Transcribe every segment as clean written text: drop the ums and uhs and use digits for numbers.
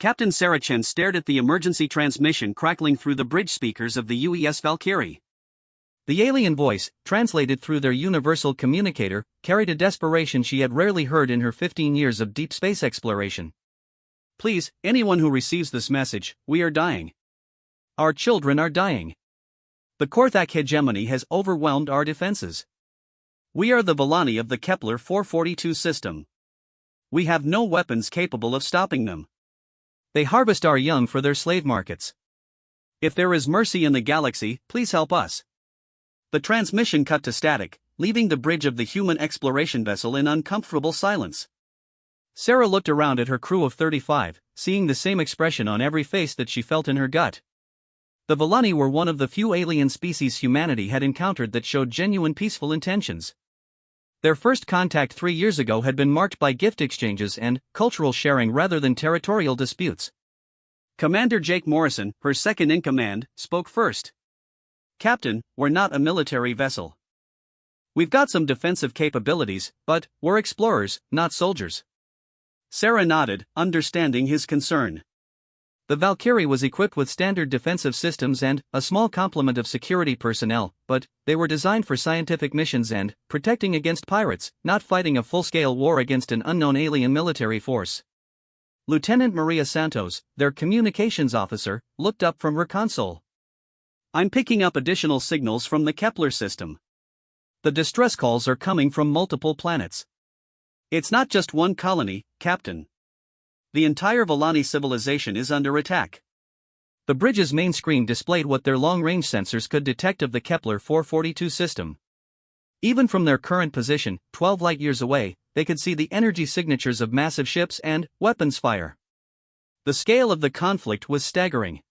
Captain Saracen stared at the emergency transmission crackling through the bridge speakers of the UES Valkyrie. The alien voice, translated through their universal communicator, carried a desperation she had rarely heard in her 15 years of deep space exploration. Please, anyone who receives this message, we are dying. Our children are dying. The Korthak hegemony has overwhelmed our defenses. We are the Volani of the Kepler 442 system. We have no weapons capable of stopping them. They harvest our young for their slave markets. If there is mercy in the galaxy, please help us. The transmission cut to static, leaving the bridge of the human exploration vessel in uncomfortable silence. Sarah looked around at her crew of 35, seeing the same expression on every face that she felt in her gut. The Volani were one of the few alien species humanity had encountered that showed genuine peaceful intentions. Their first contact 3 years ago had been marked by gift exchanges and cultural sharing rather than territorial disputes. Commander Jake Morrison, her second-in-command, spoke first. Captain, we're not a military vessel. We've got some defensive capabilities, but we're explorers, not soldiers. Sarah nodded, understanding his concern. The Valkyrie was equipped with standard defensive systems and a small complement of security personnel, but they were designed for scientific missions and protecting against pirates, not fighting a full-scale war against an unknown alien military force. Lieutenant Maria Santos, their communications officer, looked up from her console. I'm picking up additional signals from the Kepler system. The distress calls are coming from multiple planets. It's not just one colony, Captain. The entire Volani civilization is under attack. The bridge's main screen displayed what their long-range sensors could detect of the Kepler 442 system. Even from their current position, 12 light-years away, they could see the energy signatures of massive ships and weapons fire. The scale of the conflict was staggering.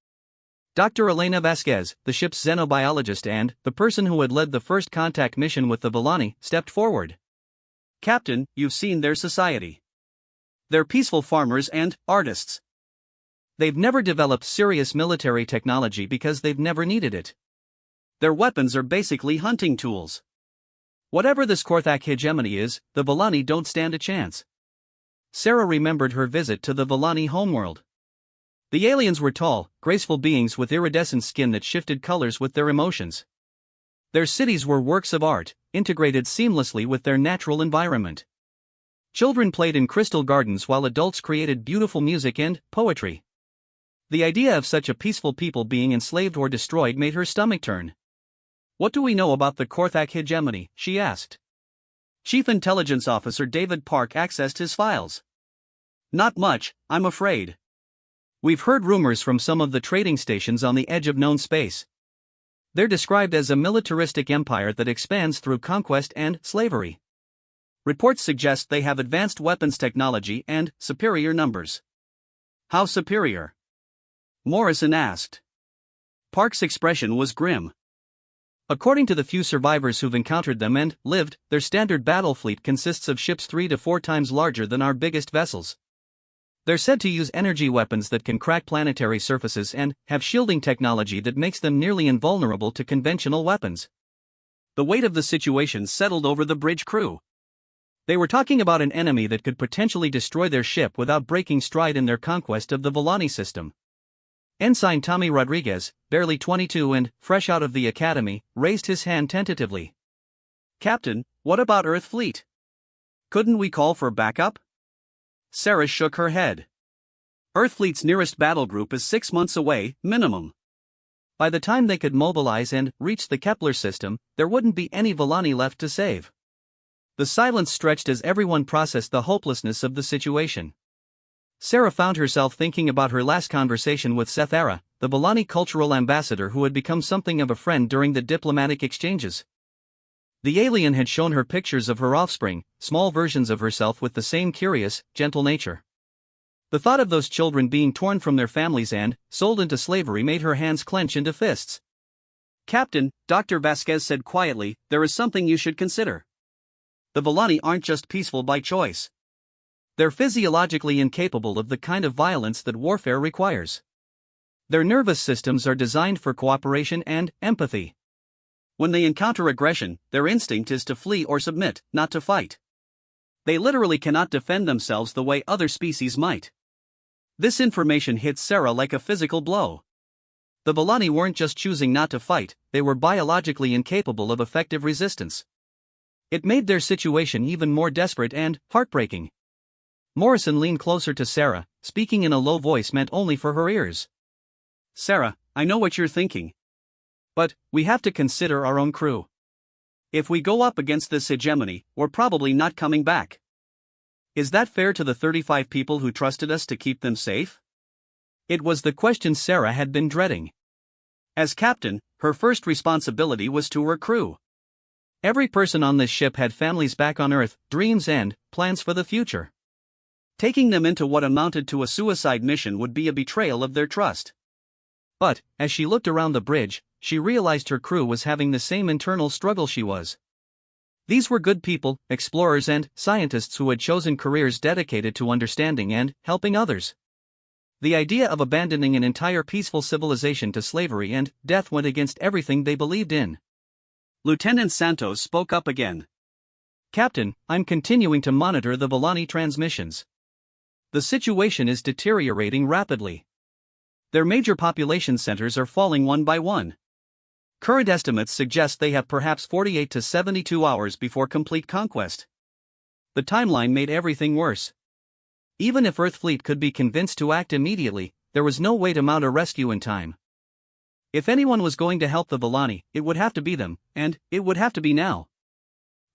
Dr. Elena Vasquez, the ship's xenobiologist and the person who had led the first contact mission with the Volani, stepped forward. Captain, you've seen their society. They're peaceful farmers and artists. They've never developed serious military technology because they've never needed it. Their weapons are basically hunting tools. Whatever this Korthak hegemony is, the Volani don't stand a chance. Sarah remembered her visit to the Volani homeworld. The aliens were tall, graceful beings with iridescent skin that shifted colors with their emotions. Their cities were works of art, integrated seamlessly with their natural environment. Children played in crystal gardens while adults created beautiful music and poetry. The idea of such a peaceful people being enslaved or destroyed made her stomach turn. What do we know about the Korthak hegemony? She asked. Chief Intelligence Officer David Park accessed his files. Not much, I'm afraid. We've heard rumors from some of the trading stations on the edge of known space. They're described as a militaristic empire that expands through conquest and slavery. Reports suggest they have advanced weapons technology and superior numbers. How superior? Morrison asked. Park's expression was grim. According to the few survivors who've encountered them and lived, their standard battle fleet consists of ships 3 to 4 times larger than our biggest vessels. They're said to use energy weapons that can crack planetary surfaces and have shielding technology that makes them nearly invulnerable to conventional weapons. The weight of the situation settled over the bridge crew. They were talking about an enemy that could potentially destroy their ship without breaking stride in their conquest of the Volani system. Ensign Tommy Rodriguez, barely 22 and fresh out of the academy, raised his hand tentatively. Captain, what about Earth Fleet? Couldn't we call for backup? Sarah shook her head. Earthfleet's nearest battle group is 6 months away, minimum. By the time they could mobilize and reach the Kepler system, there wouldn't be any Volani left to save. The silence stretched as everyone processed the hopelessness of the situation. Sarah found herself thinking about her last conversation with Sethara, the Volani cultural ambassador who had become something of a friend during the diplomatic exchanges. The alien had shown her pictures of her offspring, small versions of herself with the same curious, gentle nature. The thought of those children being torn from their families and sold into slavery made her hands clench into fists. Captain, Dr. Vasquez said quietly, there is something you should consider. The Volani aren't just peaceful by choice. They're physiologically incapable of the kind of violence that warfare requires. Their nervous systems are designed for cooperation and empathy. When they encounter aggression, their instinct is to flee or submit, not to fight. They literally cannot defend themselves the way other species might. This information hit Sarah like a physical blow. The Volani weren't just choosing not to fight, they were biologically incapable of effective resistance. It made their situation even more desperate and heartbreaking. Morrison leaned closer to Sarah, speaking in a low voice meant only for her ears. Sarah, I know what you're thinking. But we have to consider our own crew. If we go up against this hegemony, we're probably not coming back. Is that fair to the 35 people who trusted us to keep them safe? It was the question Sarah had been dreading. As captain, her first responsibility was to her crew. Every person on this ship had families back on Earth, dreams and plans for the future. Taking them into what amounted to a suicide mission would be a betrayal of their trust. But, as she looked around the bridge, she realized her crew was having the same internal struggle she was. These were good people, explorers and scientists who had chosen careers dedicated to understanding and helping others. The idea of abandoning an entire peaceful civilization to slavery and death went against everything they believed in. Lieutenant Santos spoke up again. Captain, I'm continuing to monitor the Volani transmissions. The situation is deteriorating rapidly. Their major population centers are falling one by one. Current estimates suggest they have perhaps 48 to 72 hours before complete conquest. The timeline made everything worse. Even if Earth fleet could be convinced to act immediately, there was no way to mount a rescue in time. If anyone was going to help the Volani, it would have to be them, and it would have to be now.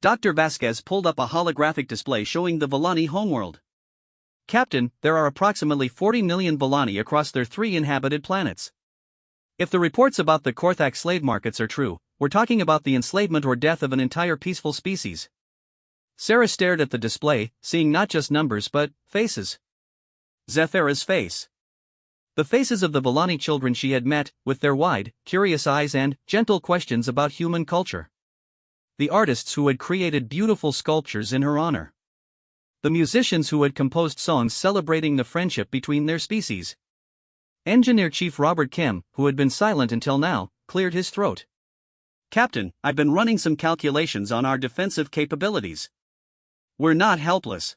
Dr. Vasquez pulled up a holographic display showing the Volani homeworld. Captain, there are approximately 40 million Volani across their 3 inhabited planets. If the reports about the Korthak slave markets are true, we're talking about the enslavement or death of an entire peaceful species. Sarah stared at the display, seeing not just numbers but faces. Zephyra's face. The faces of the Volani children she had met, with their wide, curious eyes and gentle questions about human culture. The artists who had created beautiful sculptures in her honor. The musicians who had composed songs celebrating the friendship between their species. Engineer Chief Robert Kim, who had been silent until now, cleared his throat. Captain, I've been running some calculations on our defensive capabilities. We're not helpless.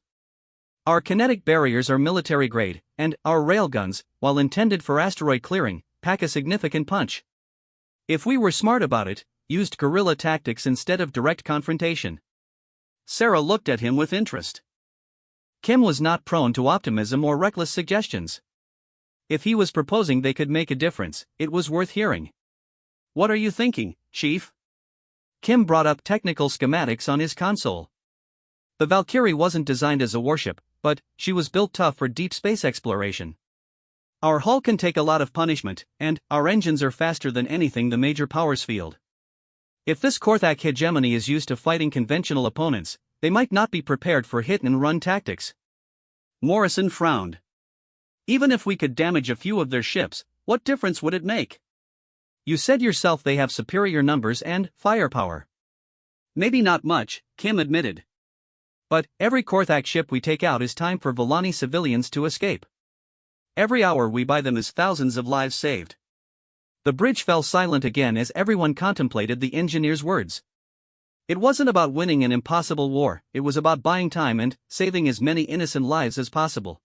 Our kinetic barriers are military grade, and our railguns, while intended for asteroid clearing, pack a significant punch. If we were smart about it, used guerrilla tactics instead of direct confrontation. Sarah looked at him with interest. Kim was not prone to optimism or reckless suggestions. If he was proposing they could make a difference, it was worth hearing. What are you thinking, Chief? Kim brought up technical schematics on his console. The Valkyrie wasn't designed as a warship, but she was built tough for deep space exploration. Our hull can take a lot of punishment, and our engines are faster than anything the major powers field. If this Korthak hegemony is used to fighting conventional opponents, they might not be prepared for hit-and-run tactics. Morrison frowned. Even if we could damage a few of their ships, what difference would it make? You said yourself they have superior numbers and firepower. Maybe not much, Kim admitted. But every Korthak ship we take out is time for Volani civilians to escape. Every hour we buy them is thousands of lives saved. The bridge fell silent again as everyone contemplated the engineer's words. It wasn't about winning an impossible war, it was about buying time and saving as many innocent lives as possible.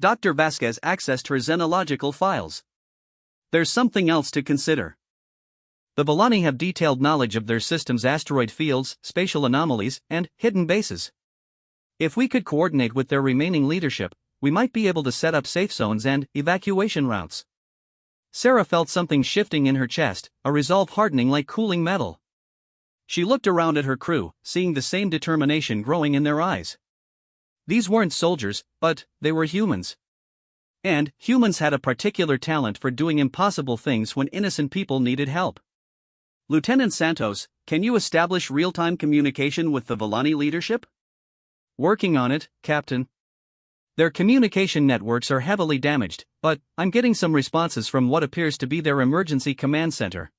Dr. Vasquez accessed her xenological files. There's something else to consider. The Volani have detailed knowledge of their system's asteroid fields, spatial anomalies, and hidden bases. If we could coordinate with their remaining leadership, we might be able to set up safe zones and evacuation routes. Sarah felt something shifting in her chest, a resolve hardening like cooling metal. She looked around at her crew, seeing the same determination growing in their eyes. These weren't soldiers, but they were humans. And humans had a particular talent for doing impossible things when innocent people needed help. Lieutenant Santos, can you establish real-time communication with the Volani leadership? Working on it, Captain. Their communication networks are heavily damaged, but I'm getting some responses from what appears to be their emergency command center.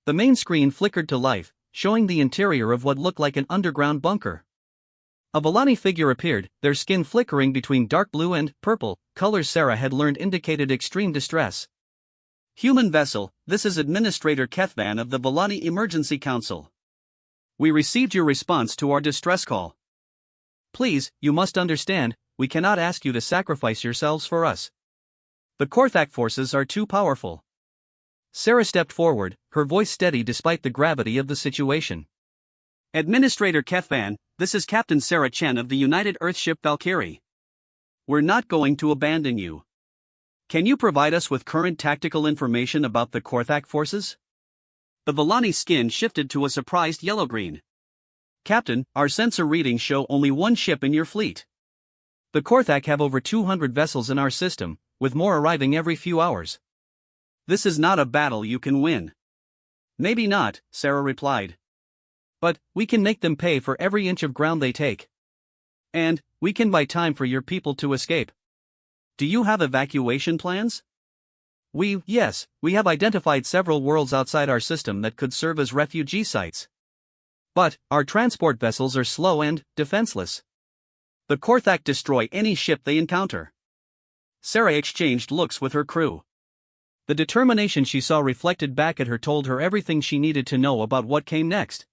The main screen flickered to life, showing the interior of what looked like an underground bunker. A Volani figure appeared, their skin flickering between dark blue and purple, colors Sarah had learned indicated extreme distress. Human vessel, this is Administrator Kethvan of the Volani Emergency Council. We received your response to our distress call. Please, you must understand, we cannot ask you to sacrifice yourselves for us. The Korthak forces are too powerful. Sarah stepped forward, her voice steady despite the gravity of the situation. Administrator Kefvan, this is Captain Sarah Chen of the United Earthship Valkyrie. We're not going to abandon you. Can you provide us with current tactical information about the Korthak forces? The Volani's skin shifted to a surprised yellow-green. Captain, our sensor readings show only one ship in your fleet. The Korthak have over 200 vessels in our system, with more arriving every few hours. This is not a battle you can win. Maybe not, Sarah replied. But we can make them pay for every inch of ground they take. And we can buy time for your people to escape. Do you have evacuation plans? Yes, we have identified several worlds outside our system that could serve as refugee sites. But our transport vessels are slow and defenseless. The Korthak destroy any ship they encounter. Sarah exchanged looks with her crew. The determination she saw reflected back at her told her everything she needed to know about what came next.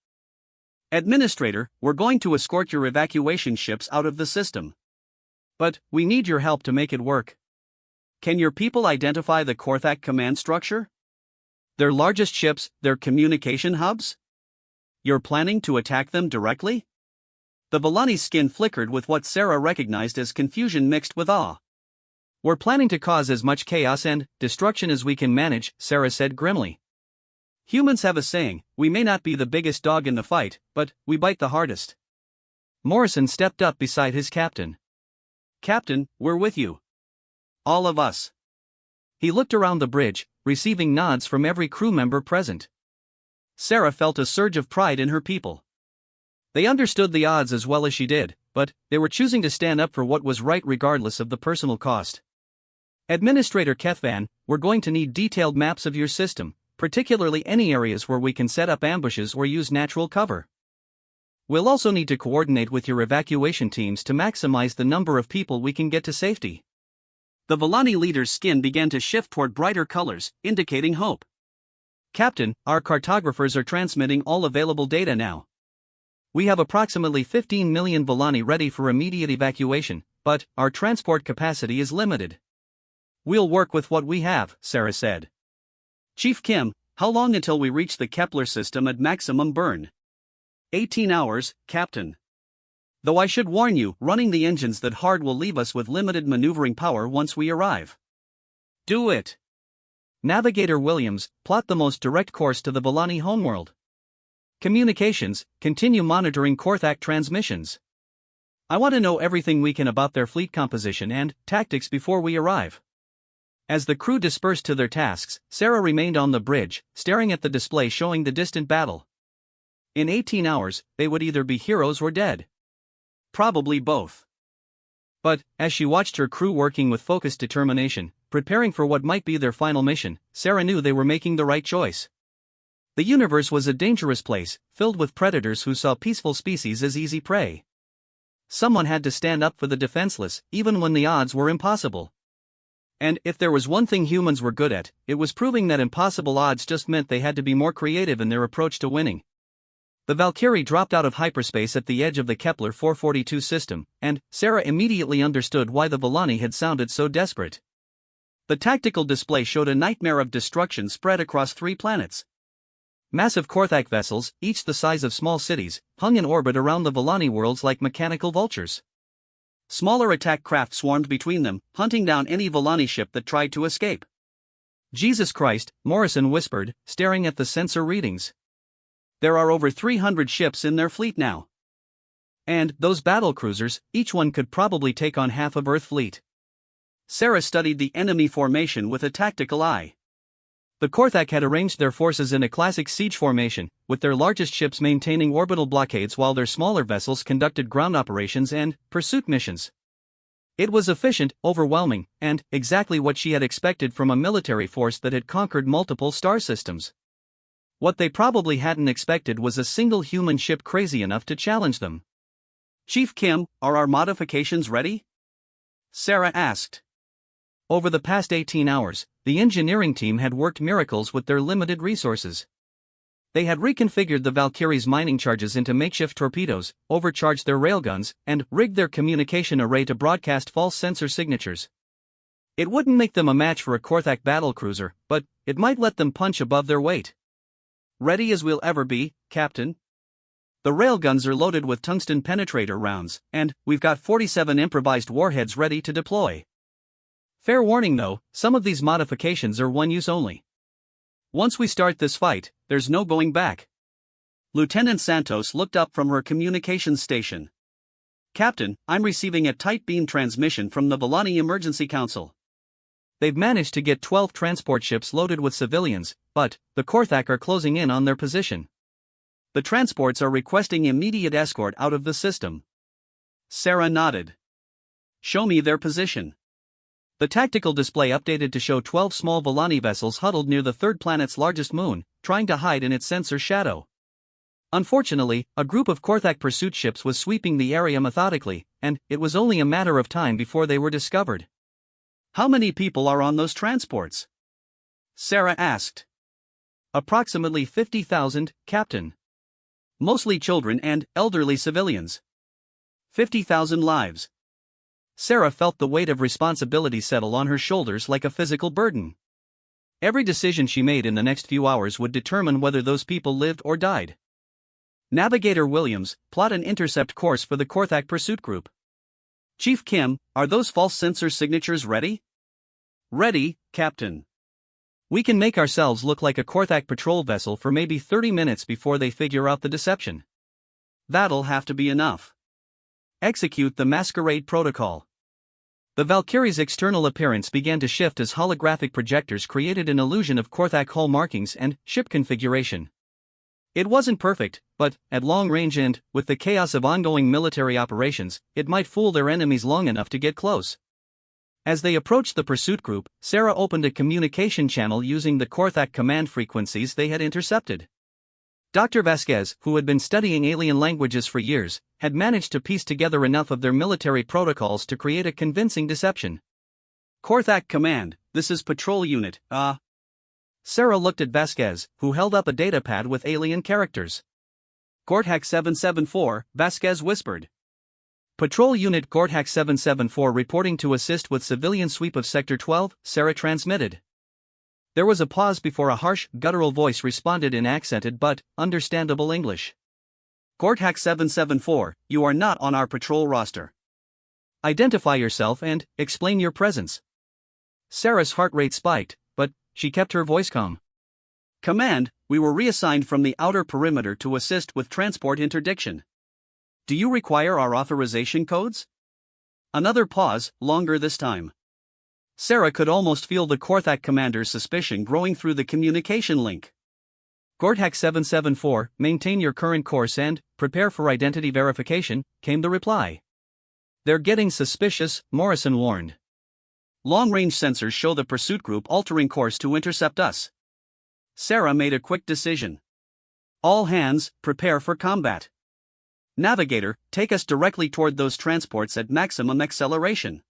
Administrator, we're going to escort your evacuation ships out of the system. But we need your help to make it work. Can your people identify the Korthak command structure? Their largest ships, their communication hubs? You're planning to attack them directly? The Volani's skin flickered with what Sarah recognized as confusion mixed with awe. We're planning to cause as much chaos and destruction as we can manage, Sarah said grimly. Humans have a saying, we may not be the biggest dog in the fight, but we bite the hardest. Morrison stepped up beside his captain. Captain, we're with you. All of us. He looked around the bridge, receiving nods from every crew member present. Sarah felt a surge of pride in her people. They understood the odds as well as she did, but they were choosing to stand up for what was right regardless of the personal cost. Administrator Kefvan, we're going to need detailed maps of your system, particularly any areas where we can set up ambushes or use natural cover. We'll also need to coordinate with your evacuation teams to maximize the number of people we can get to safety. The Volani leader's skin began to shift toward brighter colors, indicating hope. Captain, our cartographers are transmitting all available data now. We have approximately 15 million Volani ready for immediate evacuation, but our transport capacity is limited. We'll work with what we have, Sarah said. Chief Kim, how long until we reach the Kepler system at maximum burn? 18 hours, Captain. Though I should warn you, running the engines that hard will leave us with limited maneuvering power once we arrive. Do it. Navigator Williams, plot the most direct course to the Volani homeworld. Communications, continue monitoring Korthak transmissions. I want to know everything we can about their fleet composition and tactics before we arrive. As the crew dispersed to their tasks, Sarah remained on the bridge, staring at the display showing the distant battle. In 18 hours, they would either be heroes or dead. Probably both. But, as she watched her crew working with focused determination, preparing for what might be their final mission, Sarah knew they were making the right choice. The universe was a dangerous place, filled with predators who saw peaceful species as easy prey. Someone had to stand up for the defenseless, even when the odds were impossible. And if there was one thing humans were good at, it was proving that impossible odds just meant they had to be more creative in their approach to winning. The Valkyrie dropped out of hyperspace at the edge of the Kepler 442 system, and Sarah immediately understood why the Volani had sounded so desperate. The tactical display showed a nightmare of destruction spread across 3 planets. Massive Korthak vessels, each the size of small cities, hung in orbit around the Volani worlds like mechanical vultures. Smaller attack craft swarmed between them, hunting down any Volani ship that tried to escape. Jesus Christ, Morrison whispered, staring at the sensor readings. There are over 300 ships in their fleet now. And those battle cruisers, each one could probably take on half of Earth fleet. Sarah studied the enemy formation with a tactical eye. The Korthak had arranged their forces in a classic siege formation, with their largest ships maintaining orbital blockades while their smaller vessels conducted ground operations and pursuit missions. It was efficient, overwhelming, and exactly what she had expected from a military force that had conquered multiple star systems. What they probably hadn't expected was a single human ship crazy enough to challenge them. Chief Kim, are our modifications ready? Sarah asked. Over the past 18 hours, the engineering team had worked miracles with their limited resources. They had reconfigured the Valkyrie's mining charges into makeshift torpedoes, overcharged their railguns, and rigged their communication array to broadcast false sensor signatures. It wouldn't make them a match for a Korthak battlecruiser, but it might let them punch above their weight. Ready as we'll ever be, Captain. The railguns are loaded with tungsten penetrator rounds, and we've got 47 improvised warheads ready to deploy. Fair warning though, some of these modifications are one use only. Once we start this fight, there's no going back. Lieutenant Santos looked up from her communications station. Captain, I'm receiving a tight beam transmission from the Volani Emergency Council. They've managed to get 12 transport ships loaded with civilians, but the Korthak are closing in on their position. The transports are requesting immediate escort out of the system. Sarah nodded. Show me their position. The tactical display updated to show 12 small Volani vessels huddled near the third planet's largest moon, trying to hide in its sensor shadow. Unfortunately, a group of Korthak pursuit ships was sweeping the area methodically, and it was only a matter of time before they were discovered. How many people are on those transports? Sarah asked. Approximately 50,000, Captain. Mostly children and elderly civilians. 50,000 lives. Sarah felt the weight of responsibility settle on her shoulders like a physical burden. Every decision she made in the next few hours would determine whether those people lived or died. Navigator Williams, plot an intercept course for the Korthak pursuit group. Chief Kim, are those false sensor signatures ready? Ready, Captain. We can make ourselves look like a Korthak patrol vessel for maybe 30 minutes before they figure out the deception. That'll have to be enough. Execute the masquerade protocol. The Valkyrie's external appearance began to shift as holographic projectors created an illusion of Korthak hull markings and ship configuration. It wasn't perfect, but, at long range and, with the chaos of ongoing military operations, it might fool their enemies long enough to get close. As they approached the pursuit group, Sarah opened a communication channel using the Korthak command frequencies they had intercepted. Dr. Vasquez, who had been studying alien languages for years, had managed to piece together enough of their military protocols to create a convincing deception. Korthak Command, this is Patrol Unit, Sarah looked at Vasquez, who held up a datapad with alien characters. Korthak 774, Vasquez whispered. Patrol Unit Korthak 774 reporting to assist with civilian sweep of Sector 12, Sarah transmitted. There was a pause before a harsh, guttural voice responded in accented but understandable English. Korthak 774, you are not on our patrol roster. Identify yourself and explain your presence. Sarah's heart rate spiked, but she kept her voice calm. Command, we were reassigned from the outer perimeter to assist with transport interdiction. Do you require our authorization codes? Another pause, longer this time. Sarah could almost feel the Korthak commander's suspicion growing through the communication link. Korthak 774, maintain your current course and prepare for identity verification, came the reply. They're getting suspicious, Morrison warned. Long-range sensors show the pursuit group altering course to intercept us. Sarah made a quick decision. All hands, prepare for combat. Navigator, take us directly toward those transports at maximum acceleration.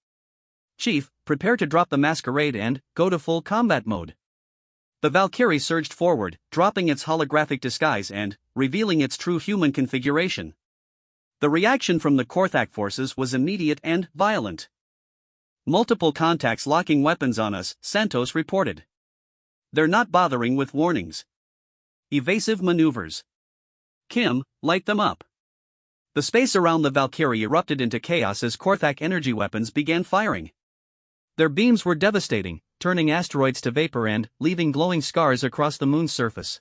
Chief, prepare to drop the masquerade and go to full combat mode. The Valkyrie surged forward, dropping its holographic disguise and revealing its true human configuration. The reaction from the Korthak forces was immediate and violent. Multiple contacts locking weapons on us, Santos reported. They're not bothering with warnings. Evasive maneuvers. Kim, light them up. The space around the Valkyrie erupted into chaos as Korthak energy weapons began firing. Their beams were devastating, turning asteroids to vapor and leaving glowing scars across the moon's surface.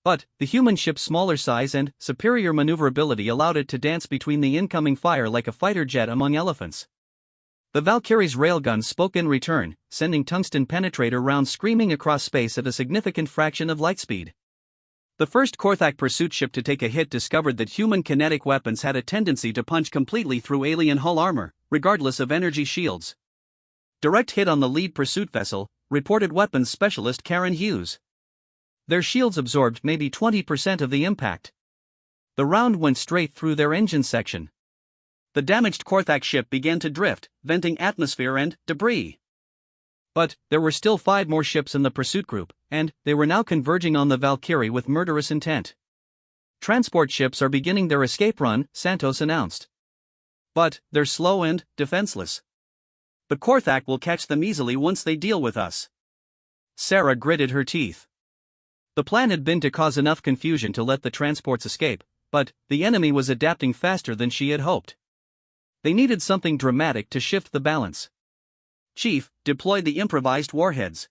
But the human ship's smaller size and superior maneuverability allowed it to dance between the incoming fire like a fighter jet among elephants. The Valkyrie's railguns spoke in return, sending tungsten penetrator rounds screaming across space at a significant fraction of light speed. The first Korthak pursuit ship to take a hit discovered that human kinetic weapons had a tendency to punch completely through alien hull armor, regardless of energy shields. Direct hit on the lead pursuit vessel, reported weapons specialist Karen Hughes. Their shields absorbed maybe 20% of the impact. The round went straight through their engine section. The damaged Korthak ship began to drift, venting atmosphere and debris. But there were still 5 more ships in the pursuit group, and they were now converging on the Valkyrie with murderous intent. Transport ships are beginning their escape run, Santos announced. But they're slow and defenseless. The Korthak will catch them easily once they deal with us. Sarah gritted her teeth. The plan had been to cause enough confusion to let the transports escape, but the enemy was adapting faster than she had hoped. They needed something dramatic to shift the balance. Chief, deploy the improvised warheads.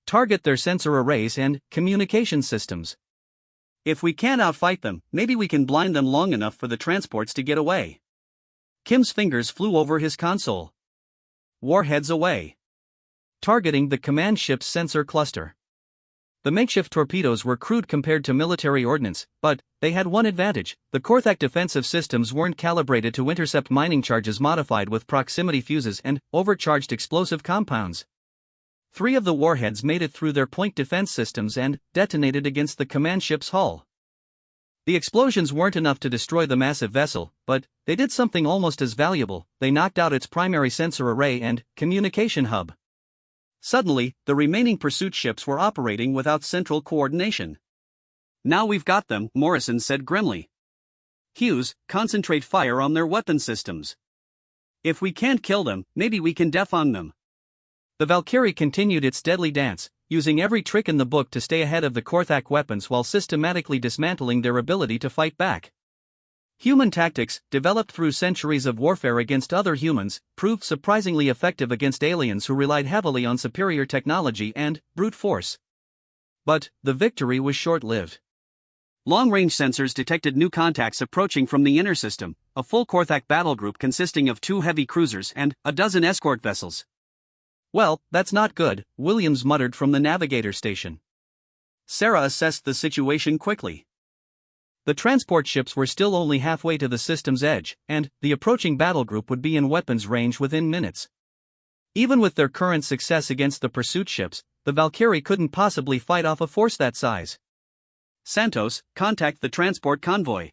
Target their sensor arrays and communication systems. If we can't outfight them, maybe we can blind them long enough for the transports to get away. Kim's fingers flew over his console. Warheads away. Targeting the command ship's sensor cluster. The makeshift torpedoes were crude compared to military ordnance, but they had one advantage: the Korthak defensive systems weren't calibrated to intercept mining charges modified with proximity fuses and overcharged explosive compounds. 3 of the warheads made it through their point defense systems and detonated against the command ship's hull. The explosions weren't enough to destroy the massive vessel, but they did something almost as valuable: they knocked out its primary sensor array and communication hub. Suddenly, the remaining pursuit ships were operating without central coordination. Now we've got them, Morrison said grimly. Hughes, concentrate fire on their weapon systems. If we can't kill them, maybe we can defang them. The Valkyrie continued its deadly dance, using every trick in the book to stay ahead of the Korthak weapons while systematically dismantling their ability to fight back. Human tactics, developed through centuries of warfare against other humans, proved surprisingly effective against aliens who relied heavily on superior technology and brute force. But the victory was short-lived. Long-range sensors detected new contacts approaching from the inner system, a full Korthak battle group consisting of 2 heavy cruisers and a dozen escort vessels. Well, that's not good, Williams muttered from the navigator station. Sarah assessed the situation quickly. The transport ships were still only halfway to the system's edge, and the approaching battle group would be in weapons range within minutes. Even with their current success against the pursuit ships, the Valkyrie couldn't possibly fight off a force that size. Santos, contact the transport convoy.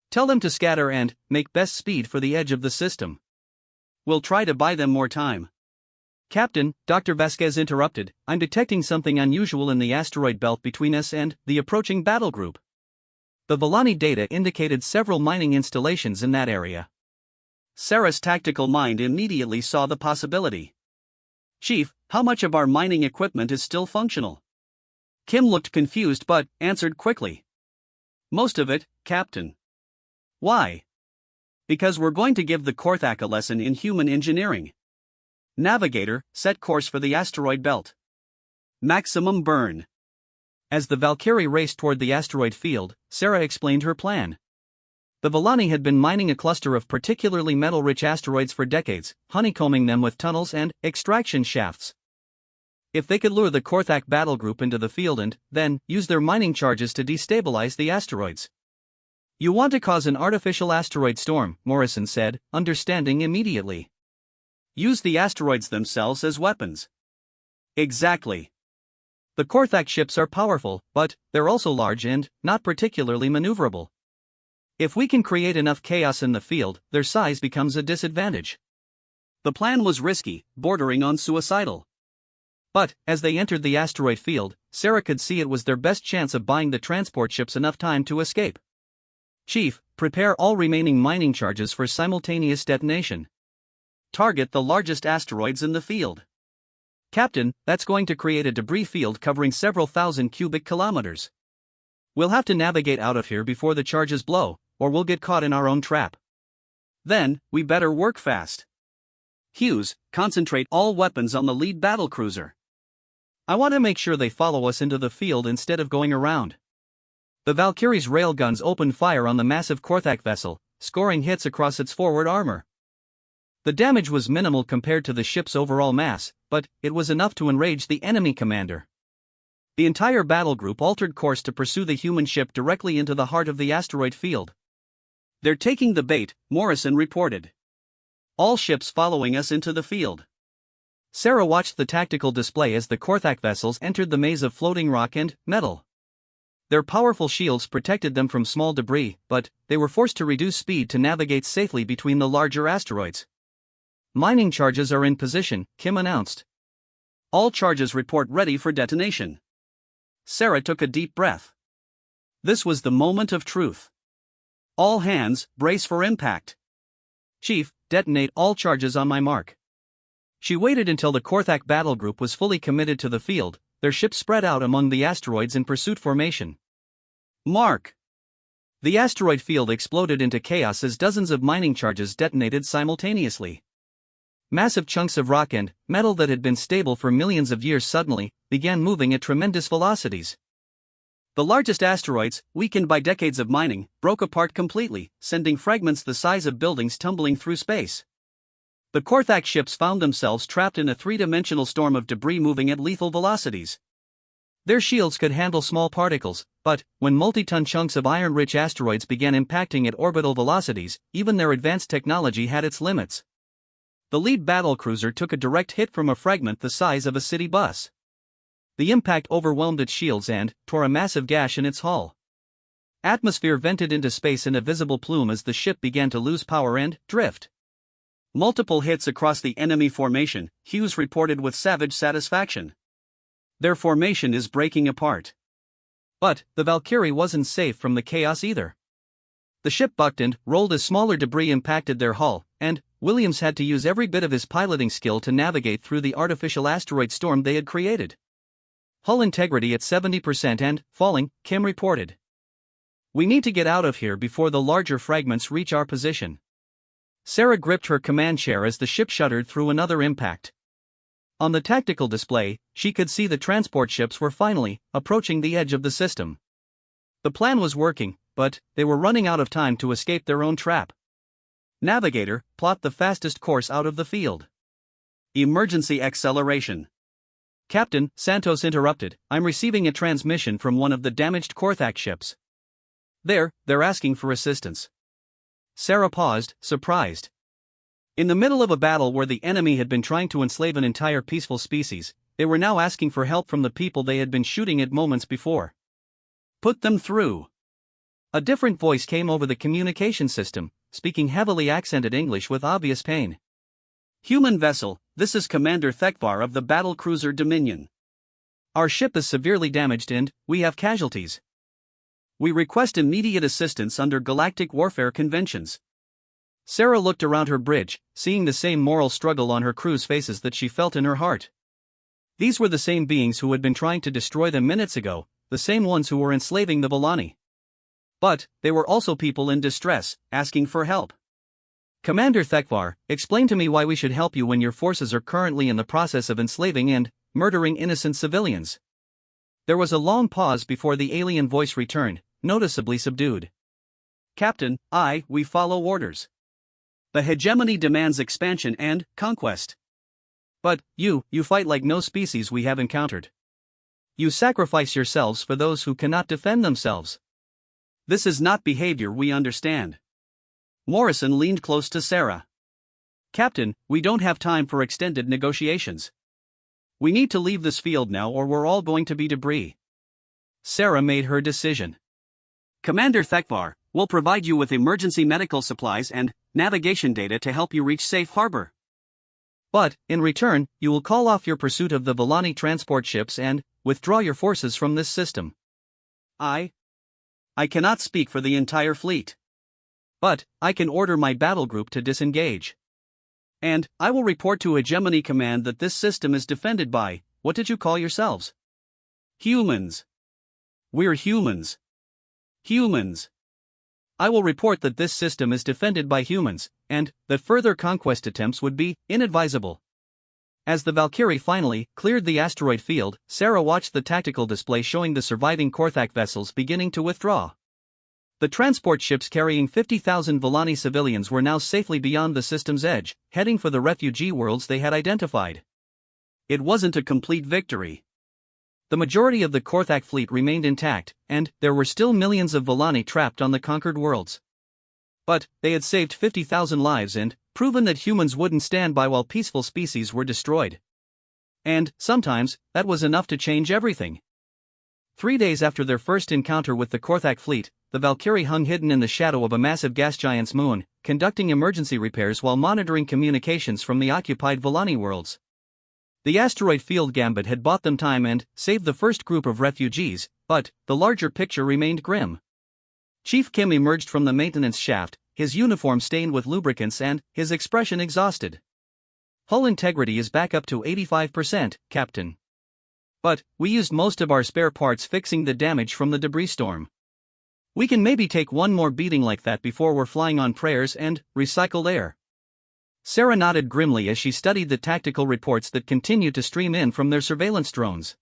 Tell them to scatter and make best speed for the edge of the system. We'll try to buy them more time. Captain, Dr. Vasquez interrupted, I'm detecting something unusual in the asteroid belt between us and the approaching battle group. The Volani data indicated several mining installations in that area. Sarah's tactical mind immediately saw the possibility. Chief, how much of our mining equipment is still functional? Kim looked confused but answered quickly. Most of it, Captain. Why? Because we're going to give the Korthak a lesson in human engineering. Navigator, set course for the asteroid belt. Maximum burn. As the Valkyrie raced toward the asteroid field, Sarah explained her plan. The Volani had been mining a cluster of particularly metal-rich asteroids for decades, honeycombing them with tunnels and extraction shafts. If they could lure the Korthak battle group into the field and then use their mining charges to destabilize the asteroids. You want to cause an artificial asteroid storm, Morrison said, understanding immediately. Use the asteroids themselves as weapons. Exactly. The Korthak ships are powerful, but they're also large and not particularly maneuverable. If we can create enough chaos in the field, their size becomes a disadvantage. The plan was risky, bordering on suicidal. But, as they entered the asteroid field, Sarah could see it was their best chance of buying the transport ships enough time to escape. Chief, prepare all remaining mining charges for simultaneous detonation. Target the largest asteroids in the field. Captain, that's going to create a debris field covering several thousand cubic kilometers. We'll have to navigate out of here before the charges blow, or we'll get caught in our own trap. Then, we better work fast. Hughes, concentrate all weapons on the lead battlecruiser. I want to make sure they follow us into the field instead of going around. The Valkyrie's railguns opened fire on the massive Korthak vessel, scoring hits across its forward armor. The damage was minimal compared to the ship's overall mass, but it was enough to enrage the enemy commander. The entire battle group altered course to pursue the human ship directly into the heart of the asteroid field. They're taking the bait, Morrison reported. All ships following us into the field. Sarah watched the tactical display as the Korthak vessels entered the maze of floating rock and metal. Their powerful shields protected them from small debris, but they were forced to reduce speed to navigate safely between the larger asteroids. Mining charges are in position, Kim announced. All charges report ready for detonation. Sarah took a deep breath. This was the moment of truth. All hands, brace for impact. Chief, detonate all charges on my mark. She waited until the Korthak battle group was fully committed to the field, their ships spread out among the asteroids in pursuit formation. Mark! The asteroid field exploded into chaos as dozens of mining charges detonated simultaneously. Massive chunks of rock and metal that had been stable for millions of years suddenly began moving at tremendous velocities. The largest asteroids, weakened by decades of mining, broke apart completely, sending fragments the size of buildings tumbling through space. The Korthak ships found themselves trapped in a three-dimensional storm of debris moving at lethal velocities. Their shields could handle small particles, but when multi-ton chunks of iron-rich asteroids began impacting at orbital velocities, even their advanced technology had its limits. The lead battlecruiser took a direct hit from a fragment the size of a city bus. The impact overwhelmed its shields and tore a massive gash in its hull. Atmosphere vented into space in a visible plume as the ship began to lose power and drift. Multiple hits across the enemy formation, Hughes reported with savage satisfaction. Their formation is breaking apart. But the Valkyrie wasn't safe from the chaos either. The ship bucked and rolled as smaller debris impacted their hull, and Williams had to use every bit of his piloting skill to navigate through the artificial asteroid storm they had created. Hull integrity at 70% and falling, Kim reported. We need to get out of here before the larger fragments reach our position. Sarah gripped her command chair as the ship shuddered through another impact. On the tactical display, she could see the transport ships were finally approaching the edge of the system. The plan was working, but they were running out of time to escape their own trap. Navigator, plot the fastest course out of the field. Emergency acceleration. Captain, Santos interrupted, I'm receiving a transmission from one of the damaged Korthak ships. They're asking for assistance. Sarah paused, surprised. In the middle of a battle where the enemy had been trying to enslave an entire peaceful species, they were now asking for help from the people they had been shooting at moments before. Put them through. A different voice came over the communication system, speaking heavily accented English with obvious pain. Human vessel, this is Commander Thekvar of the battlecruiser Dominion. Our ship is severely damaged and we have casualties. We request immediate assistance under galactic warfare conventions. Sarah looked around her bridge, seeing the same moral struggle on her crew's faces that she felt in her heart. These were the same beings who had been trying to destroy them minutes ago, the same ones who were enslaving the Volani. But they were also people in distress, asking for help. Commander Thekvar, explain to me why we should help you when your forces are currently in the process of enslaving and murdering innocent civilians. There was a long pause before the alien voice returned, noticeably subdued. Captain, we follow orders. The hegemony demands expansion and conquest. But you fight like no species we have encountered. You sacrifice yourselves for those who cannot defend themselves. This is not behavior we understand. Morrison leaned close to Sarah. Captain, we don't have time for extended negotiations. We need to leave this field now or we're all going to be debris. Sarah made her decision. Commander Thekvar, we'll provide you with emergency medical supplies and navigation data to help you reach safe harbor. But, in return, you will call off your pursuit of the Volani transport ships and withdraw your forces from this system. I cannot speak for the entire fleet. But I can order my battle group to disengage. And I will report to Hegemony Command that this system is defended by, what did you call yourselves? Humans. We're humans. Humans. I will report that this system is defended by humans, and that further conquest attempts would be inadvisable. As the Valkyrie finally cleared the asteroid field, Sarah watched the tactical display showing the surviving Korthak vessels beginning to withdraw. The transport ships carrying 50,000 Volani civilians were now safely beyond the system's edge, heading for the refugee worlds they had identified. It wasn't a complete victory. The majority of the Korthak fleet remained intact, and there were still millions of Volani trapped on the conquered worlds. But they had saved 50,000 lives and proven that humans wouldn't stand by while peaceful species were destroyed. And, sometimes, that was enough to change everything. 3 days after their first encounter with the Korthak fleet, the Valkyrie hung hidden in the shadow of a massive gas giant's moon, conducting emergency repairs while monitoring communications from the occupied Volani worlds. The asteroid field gambit had bought them time and saved the first group of refugees, but the larger picture remained grim. Chief Kim emerged from the maintenance shaft, his uniform stained with lubricants and his expression exhausted. "Hull integrity is back up to 85%, Captain. But we used most of our spare parts fixing the damage from the debris storm. We can maybe take one more beating like that before we're flying on prayers and recycled air." Sarah nodded grimly as she studied the tactical reports that continued to stream in from their surveillance drones.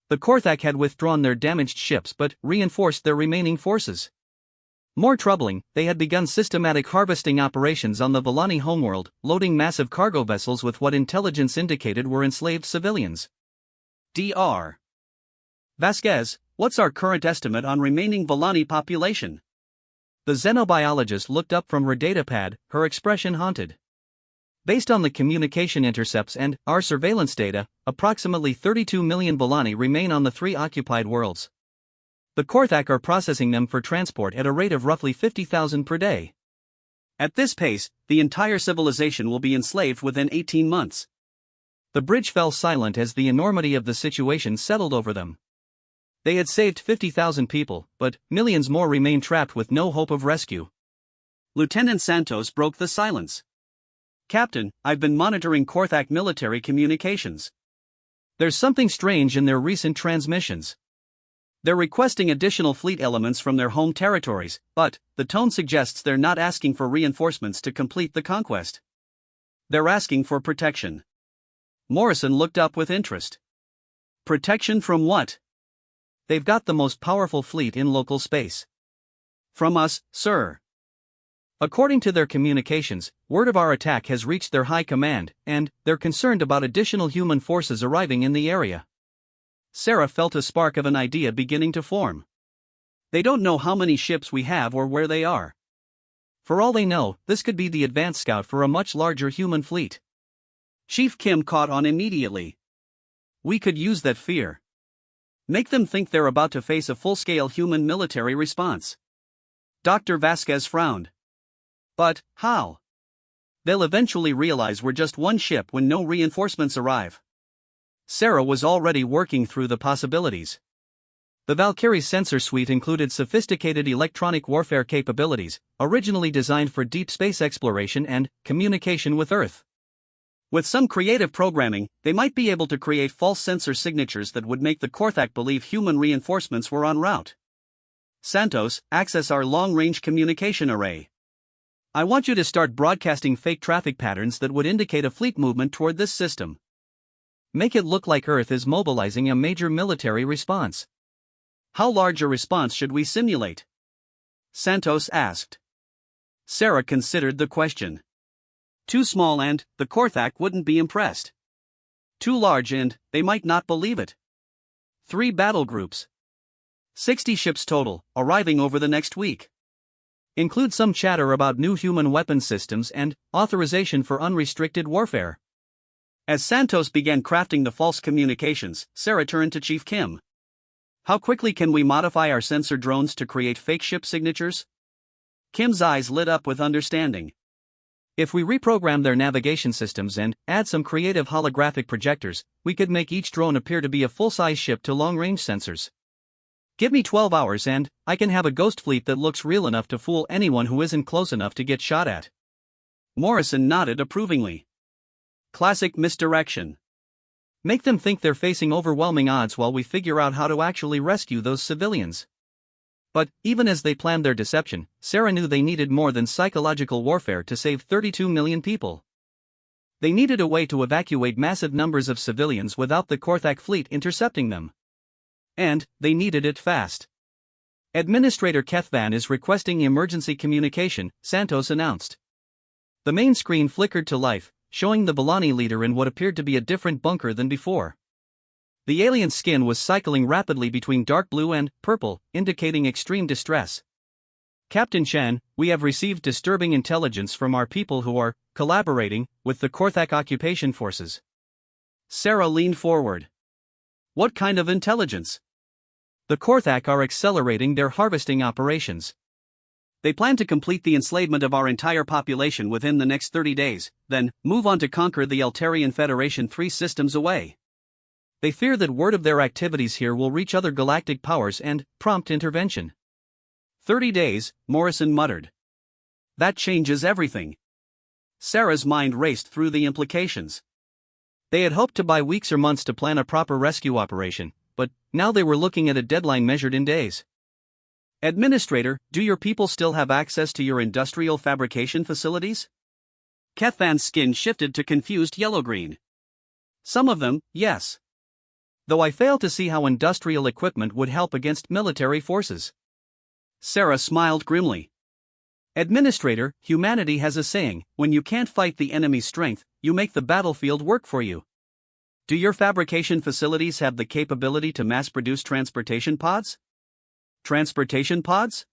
The Korthak had withdrawn their damaged ships but reinforced their remaining forces. More troubling, they had begun systematic harvesting operations on the Volani homeworld, loading massive cargo vessels with what intelligence indicated were enslaved civilians. Dr. Vasquez, what's our current estimate on remaining Volani population? The xenobiologist looked up from her datapad, her expression haunted. Based on the communication intercepts and our surveillance data, approximately 32 million Volani remain on the 3 occupied worlds. The Korthak are processing them for transport at a rate of roughly 50,000 per day. At this pace, the entire civilization will be enslaved within 18 months. The bridge fell silent as the enormity of the situation settled over them. They had saved 50,000 people, but millions more remained trapped with no hope of rescue. Lieutenant Santos broke the silence. "Captain, I've been monitoring Korthak military communications. There's something strange in their recent transmissions. They're requesting additional fleet elements from their home territories, but the tone suggests they're not asking for reinforcements to complete the conquest. They're asking for protection." Morrison looked up with interest. "Protection from what?" "They've got the most powerful fleet in local space." "From us, sir." "According to their communications, word of our attack has reached their high command, and they're concerned about additional human forces arriving in the area." Sarah felt a spark of an idea beginning to form. "They don't know how many ships we have or where they are. For all they know, this could be the advance scout for a much larger human fleet." Chief Kim caught on immediately. "We could use that fear. Make them think they're about to face a full-scale human military response." Dr. Vasquez frowned. "But how? They'll eventually realize we're just one ship when no reinforcements arrive." Sarah was already working through the possibilities. The Valkyrie's sensor suite included sophisticated electronic warfare capabilities, originally designed for deep space exploration and communication with Earth. With some creative programming, they might be able to create false sensor signatures that would make the Korthak believe human reinforcements were en route. "Santos, access our long-range communication array. I want you to start broadcasting fake traffic patterns that would indicate a fleet movement toward this system. Make it look like Earth is mobilizing a major military response." "How large a response should we simulate?" Santos asked. Sarah considered the question. "Too small and the Korthak wouldn't be impressed. Too large and they might not believe it. 3 battle groups. 60 ships total, arriving over the next week. Include some chatter about new human weapon systems and authorization for unrestricted warfare." As Santos began crafting the false communications, Sarah turned to Chief Kim. "How quickly can we modify our sensor drones to create fake ship signatures?" Kim's eyes lit up with understanding. "If we reprogram their navigation systems and add some creative holographic projectors, we could make each drone appear to be a full-size ship to long-range sensors. Give me 12 hours and I can have a ghost fleet that looks real enough to fool anyone who isn't close enough to get shot at." Morrison nodded approvingly. "Classic misdirection. Make them think they're facing overwhelming odds while we figure out how to actually rescue those civilians." But even as they planned their deception, Sarah knew they needed more than psychological warfare to save 32 million people. They needed a way to evacuate massive numbers of civilians without the Korthak fleet intercepting them. And they needed it fast. "Administrator Kethvan is requesting emergency communication," Santos announced. The main screen flickered to life, showing the Volani leader in what appeared to be a different bunker than before. The alien's skin was cycling rapidly between dark blue and purple, indicating extreme distress. "Captain Chen, we have received disturbing intelligence from our people who are collaborating with the Korthak occupation forces." Sarah leaned forward. "What kind of intelligence?" "The Korthak are accelerating their harvesting operations. They plan to complete the enslavement of our entire population within the next 30 days, then move on to conquer the Eltarian Federation 3 systems away. They fear that word of their activities here will reach other galactic powers and prompt intervention. 30 days, Morrison muttered. That changes everything. Sarah's mind raced through the implications. They had hoped to buy weeks or months to plan a proper rescue operation, but now they were looking at a deadline measured in days. Administrator, do your people still have access to your industrial fabrication facilities? Kethan's skin shifted to confused yellow-green. Some of them, yes. Though I fail to see how industrial equipment would help against military forces. Sarah smiled grimly. Administrator, humanity has a saying, when you can't fight the enemy's strength, you make the battlefield work for you. Do your fabrication facilities have the capability to mass-produce transportation pods? Transportation pods?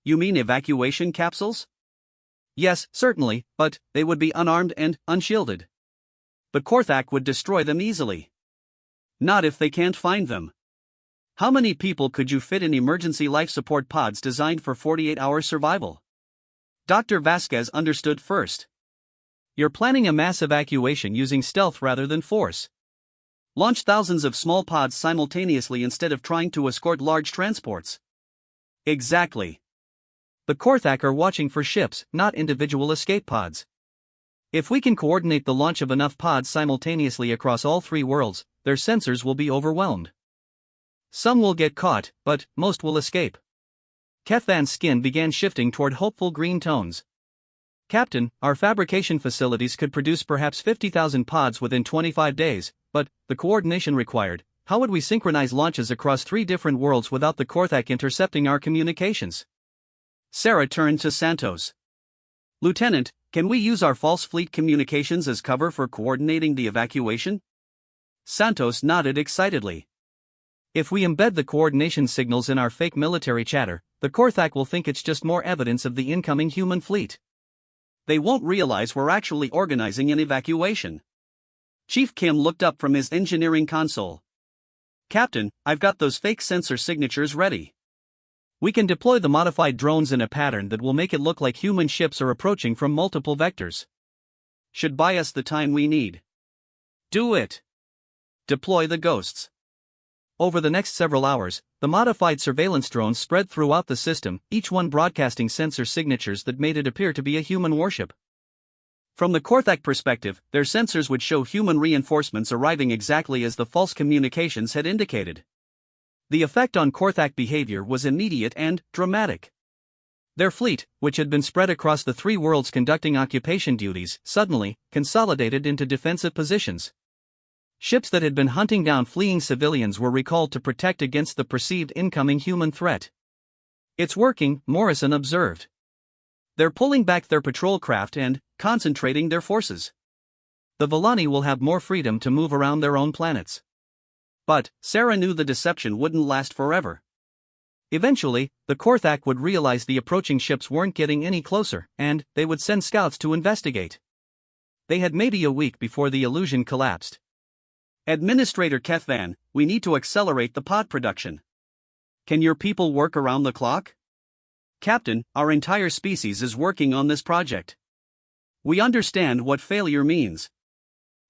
You mean evacuation capsules? Yes, certainly, but they would be unarmed and unshielded. The Korthak would destroy them easily. Not if they can't find them. How many people could you fit in emergency life support pods designed for 48-hour survival? Dr. Vasquez understood first. You're planning a mass evacuation using stealth rather than force. Launch thousands of small pods simultaneously instead of trying to escort large transports. Exactly. The Korthak are watching for ships, not individual escape pods. If we can coordinate the launch of enough pods simultaneously across all 3 worlds, their sensors will be overwhelmed. Some will get caught, but most will escape. Kethan's skin began shifting toward hopeful green tones. Captain, our fabrication facilities could produce perhaps 50,000 pods within 25 days, but the coordination required, how would we synchronize launches across 3 different worlds without the Korthak intercepting our communications? Sarah turned to Santos. Lieutenant, can we use our false fleet communications as cover for coordinating the evacuation? Santos nodded excitedly. If we embed the coordination signals in our fake military chatter, the Korthak will think it's just more evidence of the incoming human fleet. They won't realize we're actually organizing an evacuation. Chief Kim looked up from his engineering console. Captain, I've got those fake sensor signatures ready. We can deploy the modified drones in a pattern that will make it look like human ships are approaching from multiple vectors. Should buy us the time we need. Do it. Deploy the ghosts. Over the next several hours, the modified surveillance drones spread throughout the system, each one broadcasting sensor signatures that made it appear to be a human warship. From the Korthak perspective, their sensors would show human reinforcements arriving exactly as the false communications had indicated. The effect on Korthak behavior was immediate and dramatic. Their fleet, which had been spread across the 3 worlds conducting occupation duties, suddenly consolidated into defensive positions. Ships that had been hunting down fleeing civilians were recalled to protect against the perceived incoming human threat. It's working, Morrison observed. They're pulling back their patrol craft and concentrating their forces. The Volani will have more freedom to move around their own planets. But Sarah knew the deception wouldn't last forever. Eventually, the Korthak would realize the approaching ships weren't getting any closer, and they would send scouts to investigate. They had maybe a week before the illusion collapsed. Administrator Kethan, we need to accelerate the pod production. Can your people work around the clock? Captain, our entire species is working on this project. We understand what failure means.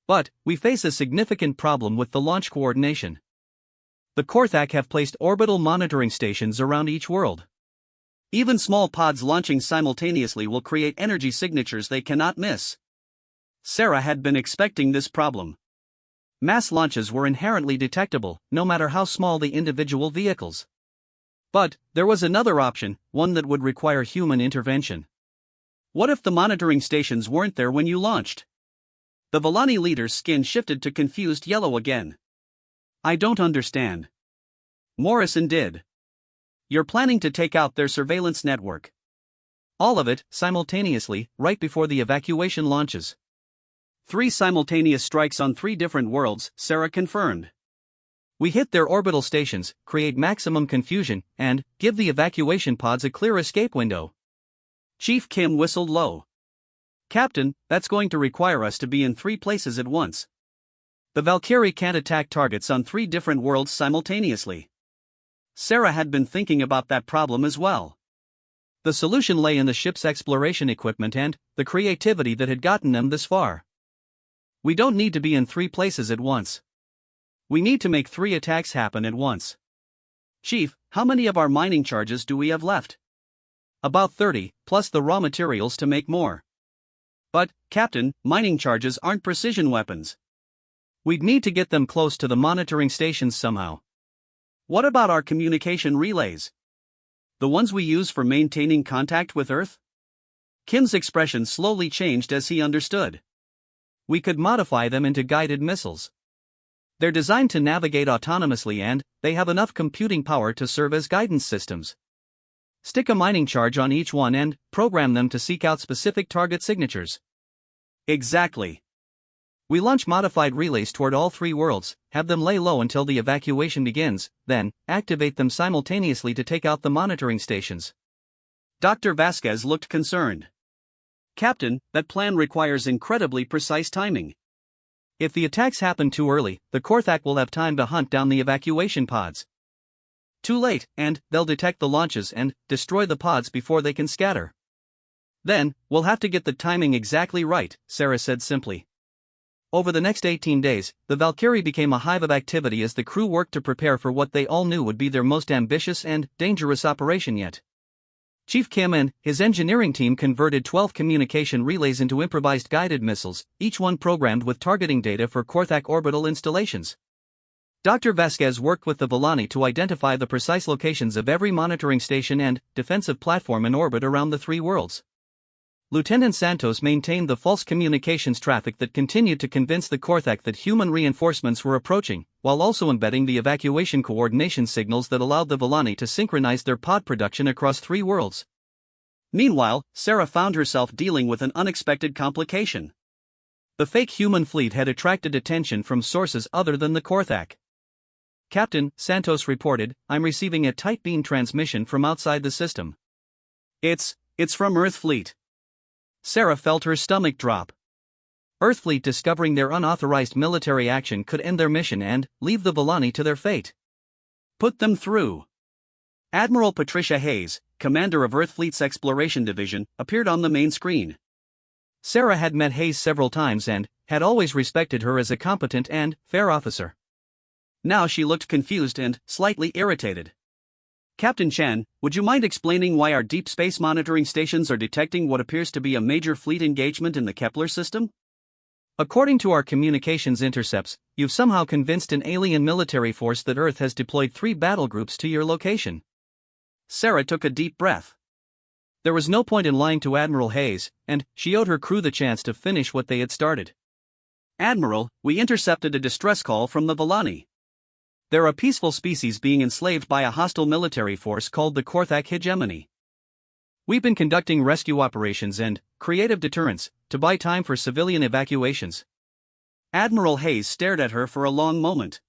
But we face a significant problem with the launch coordination. The Korthak have placed orbital monitoring stations around each world. Even small pods launching simultaneously will create energy signatures they cannot miss. Sarah had been expecting this problem. Mass launches were inherently detectable, no matter how small the individual vehicles. But there was another option, one that would require human intervention. What if the monitoring stations weren't there when you launched? The Volani leader's skin shifted to confused yellow again. I don't understand. Morrison did. You're planning to take out their surveillance network. All of it, simultaneously, right before the evacuation launches. 3 simultaneous strikes on 3 different worlds, Sarah confirmed. We hit their orbital stations, create maximum confusion, and give the evacuation pods a clear escape window. Chief Kim whistled low. Captain, that's going to require us to be in 3 places at once. The Valkyrie can't attack targets on 3 different worlds simultaneously. Sarah had been thinking about that problem as well. The solution lay in the ship's exploration equipment and the creativity that had gotten them this far. We don't need to be in 3 places at once. We need to make 3 attacks happen at once. Chief, how many of our mining charges do we have left? About 30, plus the raw materials to make more. But, Captain, mining charges aren't precision weapons. We'd need to get them close to the monitoring stations somehow. What about our communication relays? The ones we use for maintaining contact with Earth? Kim's expression slowly changed as he understood. We could modify them into guided missiles. They're designed to navigate autonomously and they have enough computing power to serve as guidance systems. Stick a mining charge on each one and program them to seek out specific target signatures. Exactly. We launch modified relays toward all 3 worlds, have them lay low until the evacuation begins, then activate them simultaneously to take out the monitoring stations. Dr. Vasquez looked concerned. Captain, that plan requires incredibly precise timing. If the attacks happen too early, the Korthak will have time to hunt down the evacuation pods. Too late, and they'll detect the launches and destroy the pods before they can scatter. Then, we'll have to get the timing exactly right, Sarah said simply. Over the next 18 days, the Valkyrie became a hive of activity as the crew worked to prepare for what they all knew would be their most ambitious and dangerous operation yet. Chief Kim and his engineering team converted 12 communication relays into improvised guided missiles, each one programmed with targeting data for Korthak orbital installations. Dr. Vasquez worked with the Volani to identify the precise locations of every monitoring station and defensive platform in orbit around the 3 worlds. Lieutenant Santos maintained the false communications traffic that continued to convince the Korthak that human reinforcements were approaching, while also embedding the evacuation coordination signals that allowed the Volani to synchronize their pod production across 3 worlds. Meanwhile, Sarah found herself dealing with an unexpected complication. The fake human fleet had attracted attention from sources other than the Korthak. Captain, Santos reported, I'm receiving a tight beam transmission from outside the system. It's from Earth Fleet. Sarah felt her stomach drop. Earthfleet discovering their unauthorized military action could end their mission and leave the Volani to their fate. Put them through. Admiral Patricia Hayes, commander of Earthfleet's Exploration Division, appeared on the main screen. Sarah had met Hayes several times and had always respected her as a competent and fair officer. Now she looked confused and slightly irritated. Captain Chen, would you mind explaining why our deep space monitoring stations are detecting what appears to be a major fleet engagement in the Kepler system? According to our communications intercepts, you've somehow convinced an alien military force that Earth has deployed 3 battle groups to your location. Sarah took a deep breath. There was no point in lying to Admiral Hayes, and she owed her crew the chance to finish what they had started. Admiral, we intercepted a distress call from the Volani. They're a peaceful species being enslaved by a hostile military force called the Korthak Hegemony. We've been conducting rescue operations and creative deterrence to buy time for civilian evacuations. Admiral Hayes stared at her for a long moment.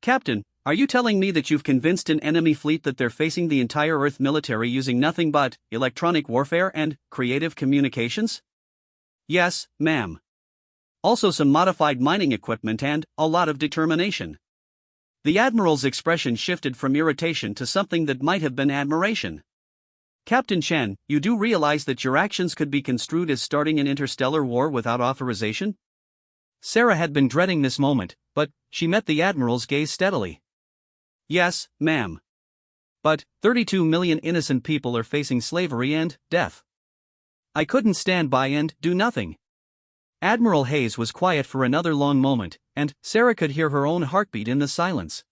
Captain, are you telling me that you've convinced an enemy fleet that they're facing the entire Earth military using nothing but electronic warfare and creative communications? Yes, ma'am. Also some modified mining equipment and a lot of determination. The Admiral's expression shifted from irritation to something that might have been admiration. Captain Chen, you do realize that your actions could be construed as starting an interstellar war without authorization? Sarah had been dreading this moment, but she met the Admiral's gaze steadily. Yes, ma'am. But 32 million innocent people are facing slavery and death. I couldn't stand by and do nothing. Admiral Hayes was quiet for another long moment, and Sarah could hear her own heartbeat in the silence.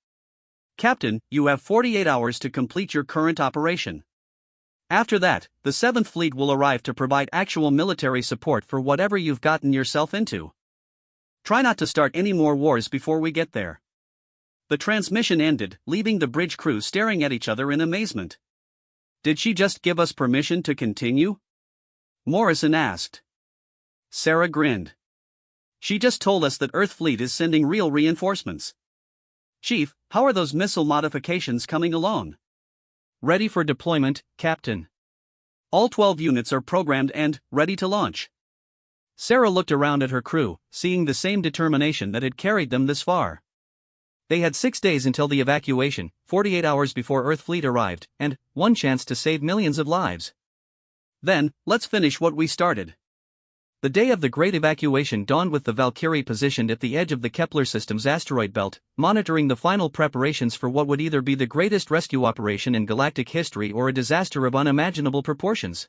Captain, you have 48 hours to complete your current operation. After that, the 7th Fleet will arrive to provide actual military support for whatever you've gotten yourself into. Try not to start any more wars before we get there. The transmission ended, leaving the bridge crew staring at each other in amazement. Did she just give us permission to continue? Morrison asked. Sarah grinned. She just told us that Earth Fleet is sending real reinforcements. Chief, how are those missile modifications coming along? Ready for deployment, Captain. All 12 units are programmed and ready to launch. Sarah looked around at her crew, seeing the same determination that had carried them this far. They had 6 days until the evacuation, 48 hours before Earth Fleet arrived, and 1 chance to save millions of lives. Then, let's finish what we started. The day of the Great Evacuation dawned with the Valkyrie positioned at the edge of the Kepler system's asteroid belt, monitoring the final preparations for what would either be the greatest rescue operation in galactic history or a disaster of unimaginable proportions.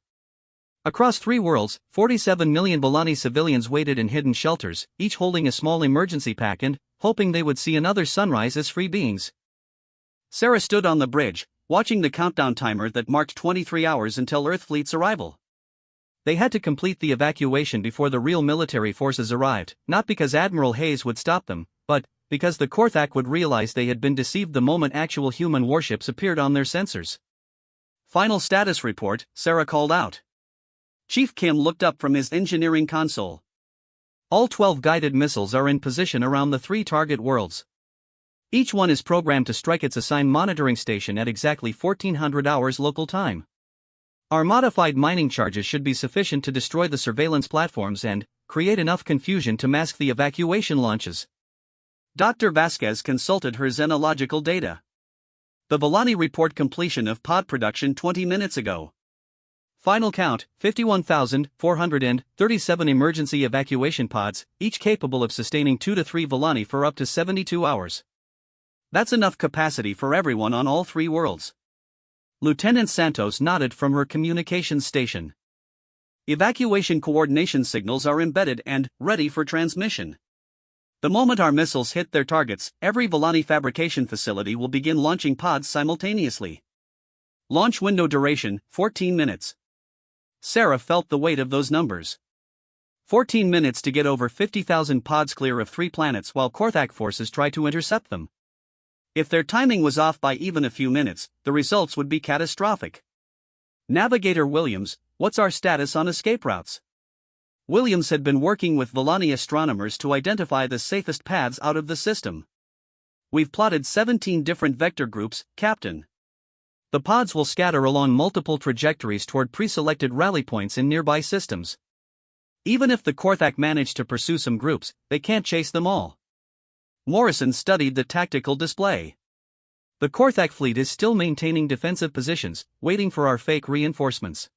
Across 3 worlds, 47 million Volani civilians waited in hidden shelters, each holding a small emergency pack and hoping they would see another sunrise as free beings. Sarah stood on the bridge, watching the countdown timer that marked 23 hours until Earth fleet's arrival. They had to complete the evacuation before the real military forces arrived, not because Admiral Hayes would stop them, but because the Korthak would realize they had been deceived the moment actual human warships appeared on their sensors. Final status report, Sarah called out. Chief Kim looked up from his engineering console. All 12 guided missiles are in position around the 3 target worlds. Each one is programmed to strike its assigned monitoring station at exactly 1400 hours local time. Our modified mining charges should be sufficient to destroy the surveillance platforms and create enough confusion to mask the evacuation launches. Dr. Vasquez consulted her xenological data. The Volani report completion of pod production 20 minutes ago. Final count, 51,437 emergency evacuation pods, each capable of sustaining 2 to 3 Volani for up to 72 hours. That's enough capacity for everyone on all 3 worlds. Lieutenant Santos nodded from her communications station. Evacuation coordination signals are embedded and ready for transmission. The moment our missiles hit their targets, every Volani fabrication facility will begin launching pods simultaneously. Launch window duration, 14 minutes. Sarah felt the weight of those numbers. 14 minutes to get over 50,000 pods clear of 3 planets while Korthak forces try to intercept them. If their timing was off by even a few minutes, the results would be catastrophic. Navigator Williams, what's our status on escape routes? Williams had been working with Volani astronomers to identify the safest paths out of the system. We've plotted 17 different vector groups, Captain. The pods will scatter along multiple trajectories toward pre-selected rally points in nearby systems. Even if the Korthak manage to pursue some groups, they can't chase them all. Morrison studied the tactical display. The Korthak fleet is still maintaining defensive positions, waiting for our fake reinforcements.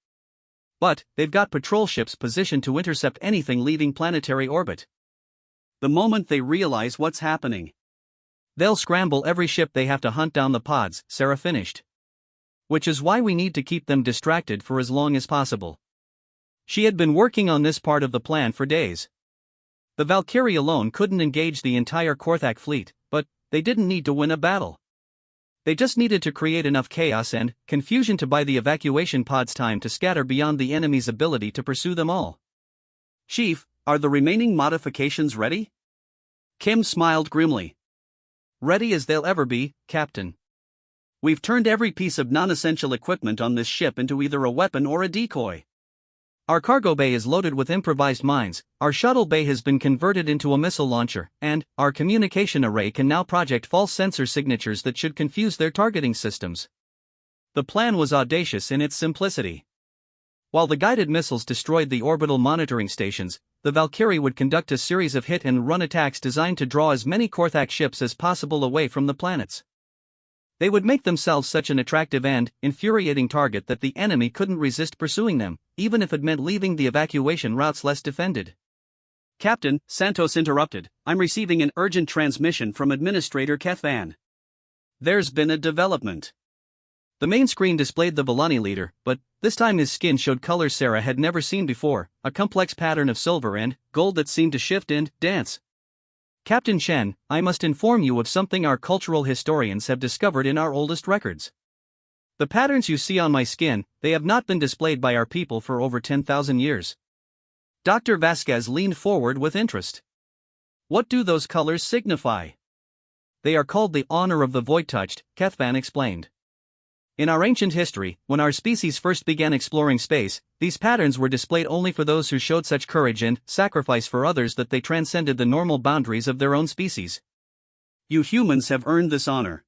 But they've got patrol ships positioned to intercept anything leaving planetary orbit. The moment they realize what's happening, they'll scramble every ship they have to hunt down the pods, Sarah finished. Which is why we need to keep them distracted for as long as possible. She had been working on this part of the plan for days. The Valkyrie alone couldn't engage the entire Korthak fleet, but they didn't need to win a battle. They just needed to create enough chaos and confusion to buy the evacuation pods time to scatter beyond the enemy's ability to pursue them all. Chief, are the remaining modifications ready? Kim smiled grimly. Ready as they'll ever be, Captain. We've turned every piece of non-essential equipment on this ship into either a weapon or a decoy. Our cargo bay is loaded with improvised mines, our shuttle bay has been converted into a missile launcher, and our communication array can now project false sensor signatures that should confuse their targeting systems. The plan was audacious in its simplicity. While the guided missiles destroyed the orbital monitoring stations, the Valkyrie would conduct a series of hit-and-run attacks designed to draw as many Korthak ships as possible away from the planets. They would make themselves such an attractive and infuriating target that the enemy couldn't resist pursuing them, even if it meant leaving the evacuation routes less defended. Captain, Santos interrupted, I'm receiving an urgent transmission from Administrator Kethvan. There's been a development. The main screen displayed the Volani leader, but this time his skin showed colors Sarah had never seen before, a complex pattern of silver and gold that seemed to shift and dance. Captain Chen, I must inform you of something our cultural historians have discovered in our oldest records. The patterns you see on my skin, they have not been displayed by our people for over 10,000 years. Dr. Vasquez leaned forward with interest. What do those colors signify? They are called the honor of the void-touched, Kethvan explained. In our ancient history, when our species first began exploring space, these patterns were displayed only for those who showed such courage and sacrifice for others that they transcended the normal boundaries of their own species. You humans have earned this honor.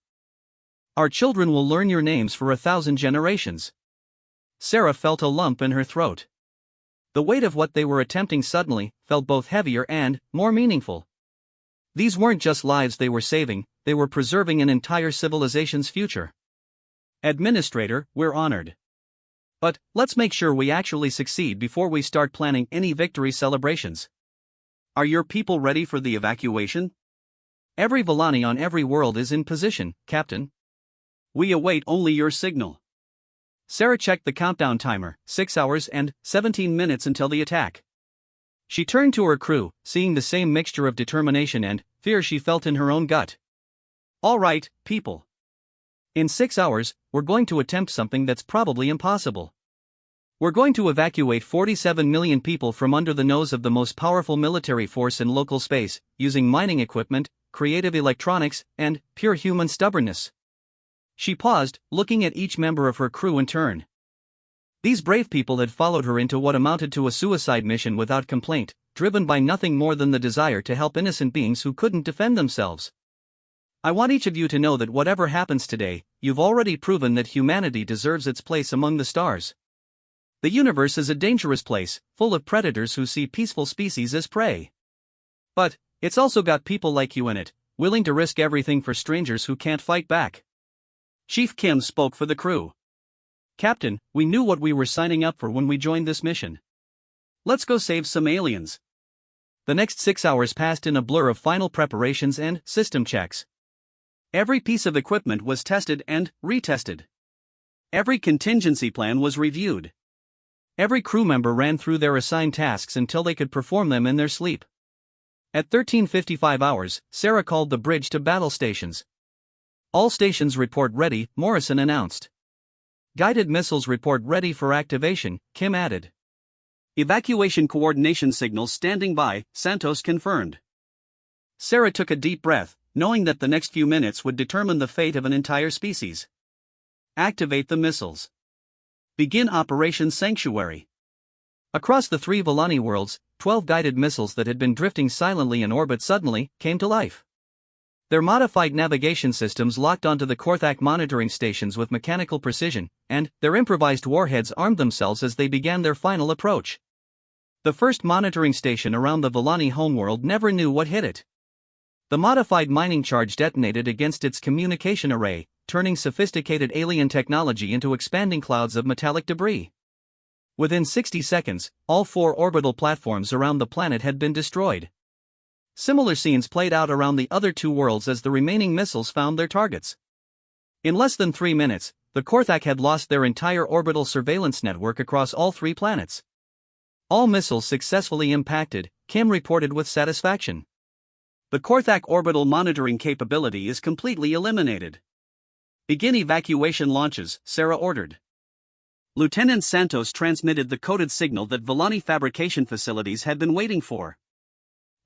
Our children will learn your names for 1,000 generations. Sarah felt a lump in her throat. The weight of what they were attempting suddenly felt both heavier and more meaningful. These weren't just lives they were saving, they were preserving an entire civilization's future. Administrator, we're honored. But let's make sure we actually succeed before we start planning any victory celebrations. Are your people ready for the evacuation? Every Volani on every world is in position, Captain. We await only your signal. Sarah checked the countdown timer, 6 hours and 17 minutes until the attack. She turned to her crew, seeing the same mixture of determination and fear she felt in her own gut. All right, people. In 6 hours, we're going to attempt something that's probably impossible. We're going to evacuate 47 million people from under the nose of the most powerful military force in local space, using mining equipment, creative electronics, and pure human stubbornness. She paused, looking at each member of her crew in turn. These brave people had followed her into what amounted to a suicide mission without complaint, driven by nothing more than the desire to help innocent beings who couldn't defend themselves. I want each of you to know that whatever happens today, you've already proven that humanity deserves its place among the stars. The universe is a dangerous place, full of predators who see peaceful species as prey. But it's also got people like you in it, willing to risk everything for strangers who can't fight back. Chief Kim spoke for the crew. Captain, we knew what we were signing up for when we joined this mission. Let's go save some aliens. The next 6 hours passed in a blur of final preparations and system checks. Every piece of equipment was tested and retested. Every contingency plan was reviewed. Every crew member ran through their assigned tasks until they could perform them in their sleep. At 13:55 hours, Sarah called the bridge to battle stations. All stations report ready, Morrison announced. Guided missiles report ready for activation, Kim added. Evacuation coordination signals standing by, Santos confirmed. Sarah took a deep breath, knowing that the next few minutes would determine the fate of an entire species. Activate the missiles. Begin Operation Sanctuary. Across the 3 Volani worlds, 12 guided missiles that had been drifting silently in orbit suddenly came to life. Their modified navigation systems locked onto the Korthak monitoring stations with mechanical precision, and their improvised warheads armed themselves as they began their final approach. The first monitoring station around the Volani homeworld never knew what hit it. The modified mining charge detonated against its communication array, turning sophisticated alien technology into expanding clouds of metallic debris. Within 60 seconds, all 4 orbital platforms around the planet had been destroyed. Similar scenes played out around the other 2 worlds as the remaining missiles found their targets. In less than 3 minutes, the Korthak had lost their entire orbital surveillance network across all 3 planets. All missiles successfully impacted, Kim reported with satisfaction. The Korthak orbital monitoring capability is completely eliminated. Begin evacuation launches, Sarah ordered. Lieutenant Santos transmitted the coded signal that Volani fabrication facilities had been waiting for.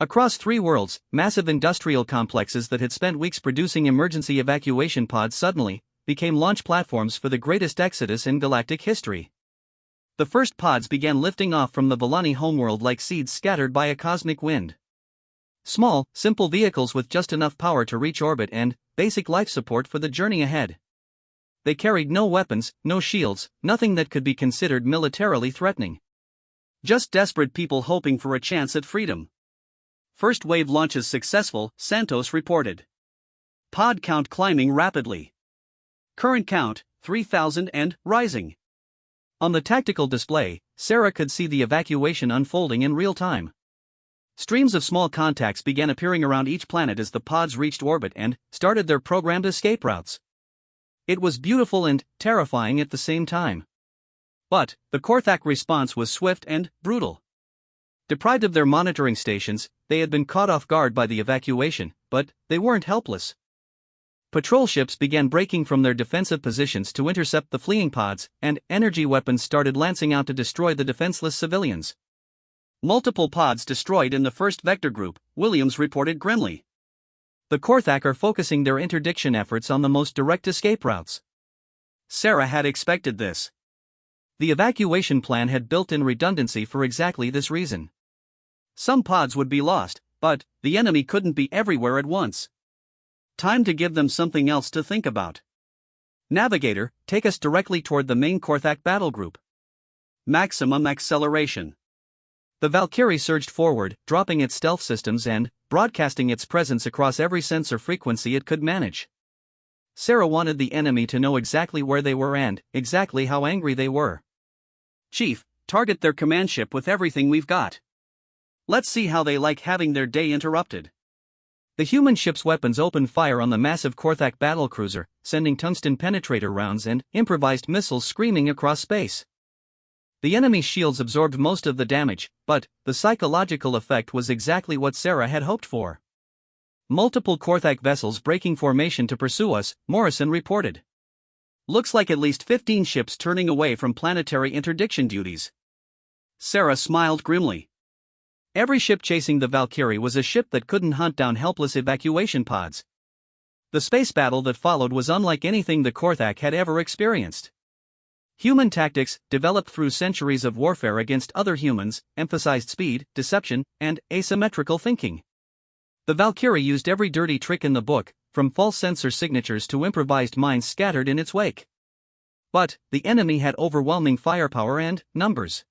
Across 3 worlds, massive industrial complexes that had spent weeks producing emergency evacuation pods suddenly became launch platforms for the greatest exodus in galactic history. The first pods began lifting off from the Volani homeworld like seeds scattered by a cosmic wind. Small, simple vehicles with just enough power to reach orbit and basic life support for the journey ahead. They carried no weapons, no shields, nothing that could be considered militarily threatening. Just desperate people hoping for a chance at freedom. First wave launches successful, Santos reported. Pod count climbing rapidly. Current count, 3,000 and rising. On the tactical display, Sarah could see the evacuation unfolding in real time. Streams of small contacts began appearing around each planet as the pods reached orbit and started their programmed escape routes. It was beautiful and terrifying at the same time. But the Korthak response was swift and brutal. Deprived of their monitoring stations, they had been caught off guard by the evacuation, but they weren't helpless. Patrol ships began breaking from their defensive positions to intercept the fleeing pods, and energy weapons started lancing out to destroy the defenseless civilians. Multiple pods destroyed in the first vector group, Williams reported grimly. The Korthak are focusing their interdiction efforts on the most direct escape routes. Sarah had expected this. The evacuation plan had built-in redundancy for exactly this reason. Some pods would be lost, but the enemy couldn't be everywhere at once. Time to give them something else to think about. Navigator, take us directly toward the main Korthak battle group. Maximum acceleration. The Valkyrie surged forward, dropping its stealth systems and broadcasting its presence across every sensor frequency it could manage. Sarah wanted the enemy to know exactly where they were and exactly how angry they were. Chief, target their command ship with everything we've got. Let's see how they like having their day interrupted. The human ship's weapons opened fire on the massive Korthak battlecruiser, sending tungsten penetrator rounds and improvised missiles screaming across space. The enemy's shields absorbed most of the damage, but the psychological effect was exactly what Sarah had hoped for. Multiple Korthak vessels breaking formation to pursue us, Morrison reported. Looks like at least 15 ships turning away from planetary interdiction duties. Sarah smiled grimly. Every ship chasing the Valkyrie was a ship that couldn't hunt down helpless evacuation pods. The space battle that followed was unlike anything the Korthak had ever experienced. Human tactics, developed through centuries of warfare against other humans, emphasized speed, deception, and asymmetrical thinking. The Valkyrie used every dirty trick in the book, from false sensor signatures to improvised mines scattered in its wake. But the enemy had overwhelming firepower and numbers.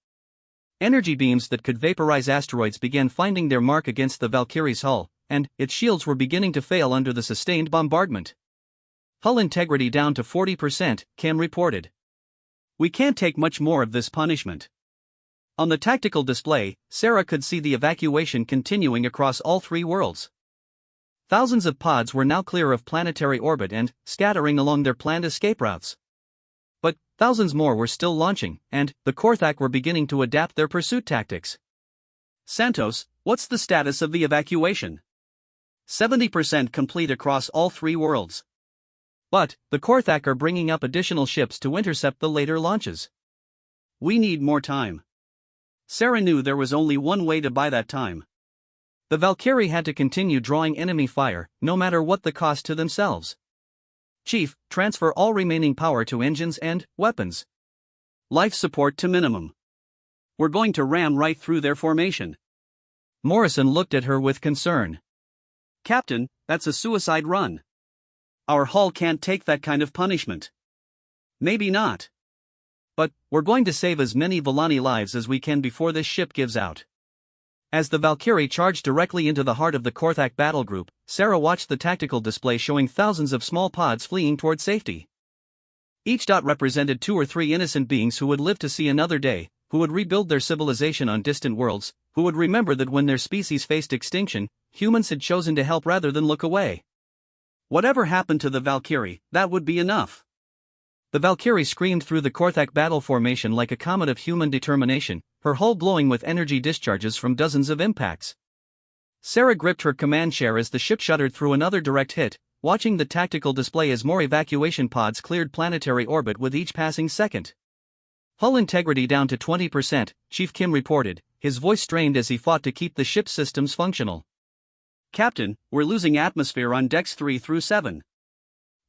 Energy beams that could vaporize asteroids began finding their mark against the Valkyrie's hull, and its shields were beginning to fail under the sustained bombardment. Hull integrity down to 40%, Kim reported. We can't take much more of this punishment. On the tactical display, Sarah could see the evacuation continuing across all three worlds. Thousands of pods were now clear of planetary orbit and scattering along their planned escape routes. But thousands more were still launching, and the Korthak were beginning to adapt their pursuit tactics. Santos, what's the status of the evacuation? 70% complete across all three worlds. But the Korthak are bringing up additional ships to intercept the later launches. We need more time. Sarah knew there was only one way to buy that time. The Valkyrie had to continue drawing enemy fire, no matter what the cost to themselves. Chief, transfer all remaining power to engines and weapons. Life support to minimum. We're going to ram right through their formation. Morrison looked at her with concern. Captain, that's a suicide run. Our hull can't take that kind of punishment. Maybe not. But we're going to save as many Volani lives as we can before this ship gives out. As the Valkyrie charged directly into the heart of the Korthak battle group, Sarah watched the tactical display showing thousands of small pods fleeing toward safety. Each dot represented 2 or 3 innocent beings who would live to see another day, who would rebuild their civilization on distant worlds, who would remember that when their species faced extinction, humans had chosen to help rather than look away. Whatever happened to the Valkyrie, that would be enough. The Valkyrie screamed through the Korthak battle formation like a comet of human determination, her hull glowing with energy discharges from dozens of impacts. Sarah gripped her command chair as the ship shuddered through another direct hit, watching the tactical display as more evacuation pods cleared planetary orbit with each passing second. Hull integrity down to 20%, Chief Kim reported, his voice strained as he fought to keep the ship's systems functional. Captain, we're losing atmosphere on decks 3 through 7.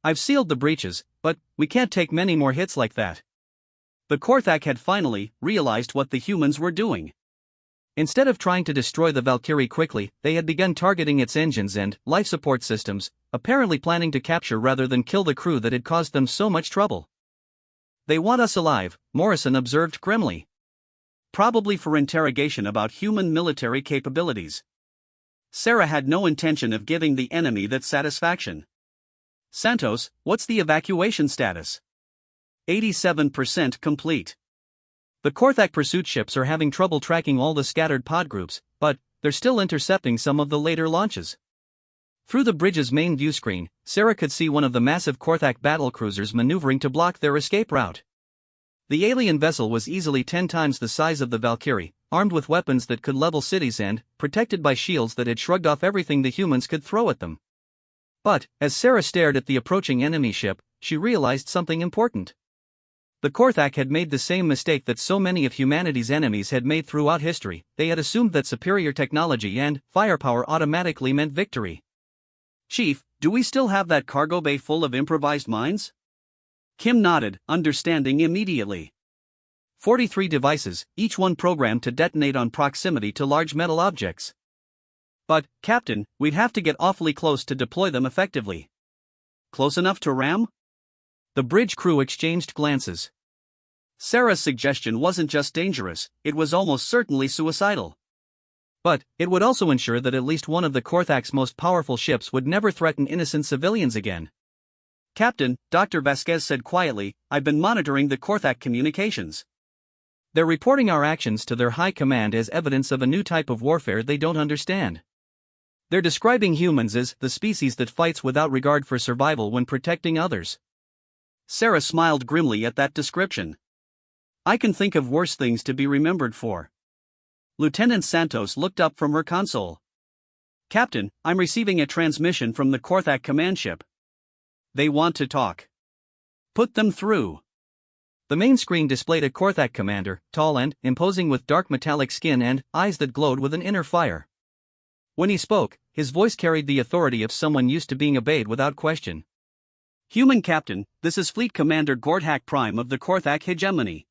I've sealed the breaches, but we can't take many more hits like that. The Korthak had finally realized what the humans were doing. Instead of trying to destroy the Valkyrie quickly, they had begun targeting its engines and life support systems, apparently planning to capture rather than kill the crew that had caused them so much trouble. They want us alive, Morrison observed grimly. Probably for interrogation about human military capabilities. Sarah had no intention of giving the enemy that satisfaction. Santos, what's the evacuation status? 87% complete. The Korthak pursuit ships are having trouble tracking all the scattered pod groups, but they're still intercepting some of the later launches. Through the bridge's main view screen, Sarah could see one of the massive Korthak battlecruisers maneuvering to block their escape route. The alien vessel was easily 10 times the size of the Valkyrie, armed with weapons that could level cities and protected by shields that had shrugged off everything the humans could throw at them. But, as Sarah stared at the approaching enemy ship, she realized something important. The Korthak had made the same mistake that so many of humanity's enemies had made throughout history. They had assumed that superior technology and firepower automatically meant victory. Chief, do we still have that cargo bay full of improvised mines? Kim nodded, understanding immediately. 43 devices, each one programmed to detonate on proximity to large metal objects. But, Captain, we'd have to get awfully close to deploy them effectively. Close enough to ram? The bridge crew exchanged glances. Sarah's suggestion wasn't just dangerous, it was almost certainly suicidal. But it would also ensure that at least one of the Korthak's most powerful ships would never threaten innocent civilians again. Captain, Dr. Vasquez said quietly, I've been monitoring the Korthak communications. They're reporting our actions to their high command as evidence of a new type of warfare they don't understand. They're describing humans as the species that fights without regard for survival when protecting others. Sarah smiled grimly at that description. I can think of worse things to be remembered for. Lieutenant Santos looked up from her console. Captain, I'm receiving a transmission from the Korthak command ship. They want to talk. Put them through. The main screen displayed a Korthak commander, tall and imposing with dark metallic skin and eyes that glowed with an inner fire. When he spoke, his voice carried the authority of someone used to being obeyed without question. Human Captain, this is Fleet Commander Gordhak Prime of the Korthak Hegemony.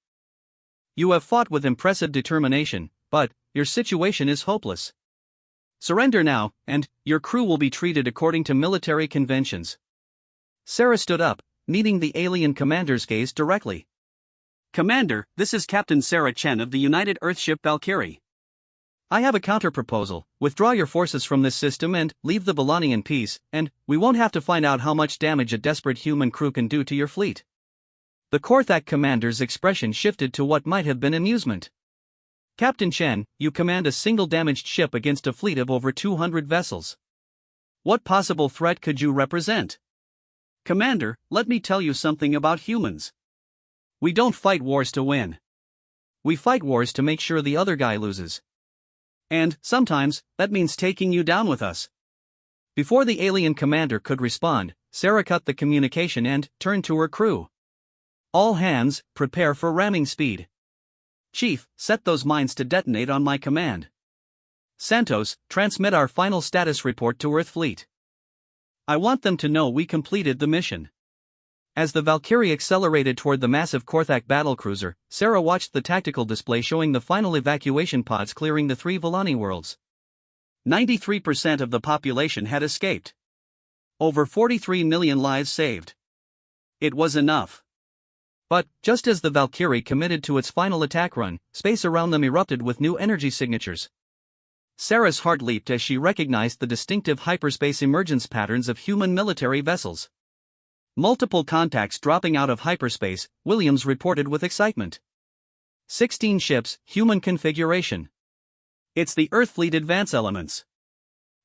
You have fought with impressive determination, but your situation is hopeless. Surrender now, and your crew will be treated according to military conventions. Sarah stood up, meeting the alien commander's gaze directly. Commander, this is Captain Sarah Chen of the United Earthship Valkyrie. I have a counter-proposal. Withdraw your forces from this system and leave the Volani in peace, and we won't have to find out how much damage a desperate human crew can do to your fleet. The Korthak commander's expression shifted to what might have been amusement. Captain Chen, you command a single damaged ship against a fleet of over 200 vessels. What possible threat could you represent? Commander, let me tell you something about humans. We don't fight wars to win. We fight wars to make sure the other guy loses. And, sometimes, that means taking you down with us. Before the alien commander could respond, Sarah cut the communication and turned to her crew. All hands, prepare for ramming speed. Chief, set those mines to detonate on my command. Santos, transmit our final status report to Earth Fleet. I want them to know we completed the mission. As the Valkyrie accelerated toward the massive Korthak battlecruiser, Sarah watched the tactical display showing the final evacuation pods clearing the 3 Volani worlds. 93% of the population had escaped. Over 43 million lives saved. It was enough. But, just as the Valkyrie committed to its final attack run, space around them erupted with new energy signatures. Sarah's heart leaped as she recognized the distinctive hyperspace emergence patterns of human military vessels. Multiple contacts dropping out of hyperspace, Williams reported with excitement. 16 ships, human configuration. It's the Earth Fleet Advance Elements.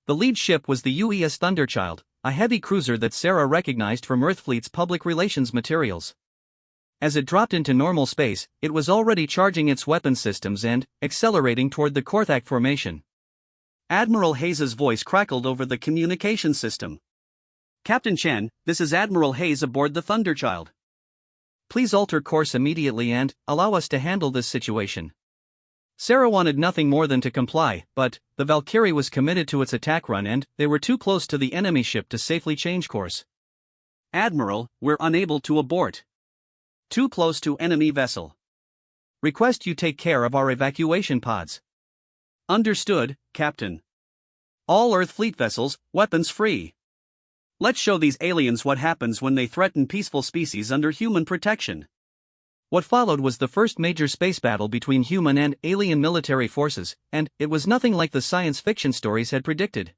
The lead ship was the UES Thunderchild, a heavy cruiser that Sarah recognized from Earthfleet's public relations materials. As it dropped into normal space, it was already charging its weapon systems and accelerating toward the Korthak formation. Admiral Hayes's voice crackled over the communication system. Captain Chen, this is Admiral Hayes aboard the Thunderchild. Please alter course immediately and allow us to handle this situation. Sarah wanted nothing more than to comply, but the Valkyrie was committed to its attack run and they were too close to the enemy ship to safely change course. Admiral, we're unable to abort. Too close to enemy vessel. Request you take care of our evacuation pods. Understood, Captain. All Earth Fleet vessels, weapons free. Let's show these aliens what happens when they threaten peaceful species under human protection. What followed was the first major space battle between human and alien military forces, and it was nothing like the science fiction stories had predicted.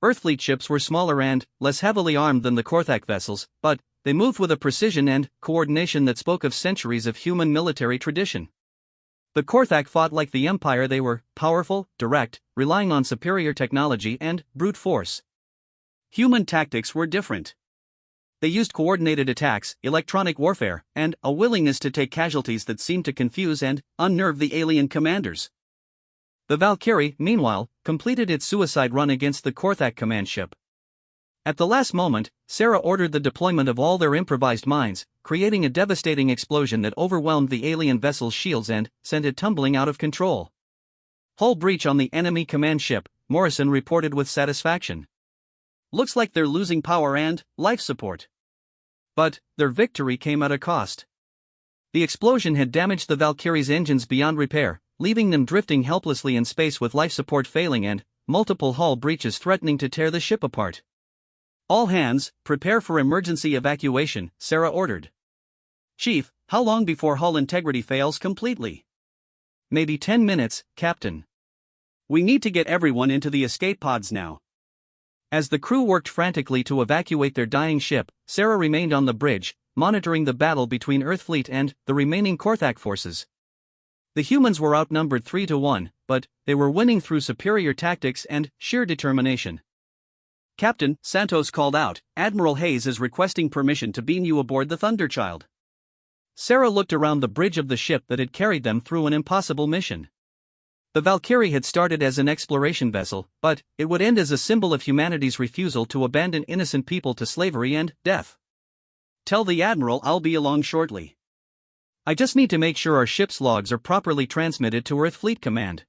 Earthfleet ships were smaller and less heavily armed than the Korthak vessels, but they moved with a precision and coordination that spoke of centuries of human military tradition. The Korthak fought like the Empire. They were powerful, direct, relying on superior technology and brute force. Human tactics were different. They used coordinated attacks, electronic warfare, and a willingness to take casualties that seemed to confuse and unnerve the alien commanders. The Valkyrie, meanwhile, completed its suicide run against the Korthak command ship. At the last moment, Sarah ordered the deployment of all their improvised mines, creating a devastating explosion that overwhelmed the alien vessel's shields and sent it tumbling out of control. Hull breach on the enemy command ship, Morrison reported with satisfaction. Looks like they're losing power and life support. But their victory came at a cost. The explosion had damaged the Valkyrie's engines beyond repair, leaving them drifting helplessly in space with life support failing and multiple hull breaches threatening to tear the ship apart. All hands, prepare for emergency evacuation, Sarah ordered. Chief, how long before hull integrity fails completely? Maybe 10 minutes, Captain. We need to get everyone into the escape pods now. As the crew worked frantically to evacuate their dying ship, Sarah remained on the bridge, monitoring the battle between Earthfleet and the remaining Korthak forces. The humans were outnumbered 3-1, but they were winning through superior tactics and sheer determination. "Captain," Santos called out, "Admiral Hayes is requesting permission to beam you aboard the Thunderchild." Sarah looked around the bridge of the ship that had carried them through an impossible mission. The Valkyrie had started as an exploration vessel, but it would end as a symbol of humanity's refusal to abandon innocent people to slavery and death. "Tell the Admiral I'll be along shortly. I just need to make sure our ship's logs are properly transmitted to Earth Fleet Command."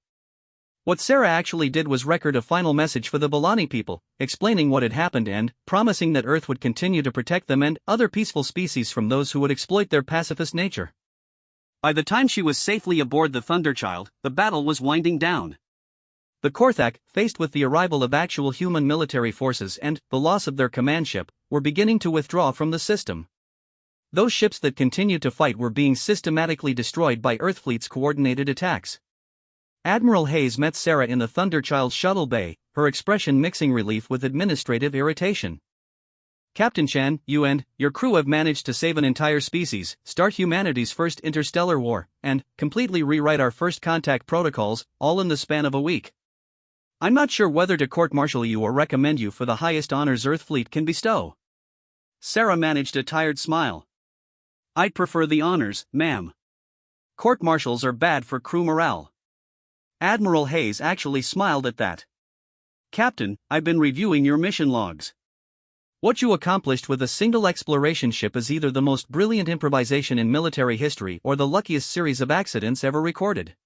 What Sarah actually did was record a final message for the Volani people, explaining what had happened and promising that Earth would continue to protect them and other peaceful species from those who would exploit their pacifist nature. By the time she was safely aboard the Thunderchild, the battle was winding down. The Korthak, faced with the arrival of actual human military forces and the loss of their command ship, were beginning to withdraw from the system. Those ships that continued to fight were being systematically destroyed by Earthfleet's coordinated attacks. Admiral Hayes met Sarah in the Thunderchild's shuttle bay, her expression mixing relief with administrative irritation. "Captain Chan, you and your crew have managed to save an entire species, start humanity's first interstellar war, and completely rewrite our first contact protocols, all in the span of a week. I'm not sure whether to court-martial you or recommend you for the highest honors Earthfleet can bestow." Sarah managed a tired smile. "I'd prefer the honors, ma'am. Court-martials are bad for crew morale." Admiral Hayes actually smiled at that. "Captain, I've been reviewing your mission logs. What you accomplished with a single exploration ship is either the most brilliant improvisation in military history or the luckiest series of accidents ever recorded."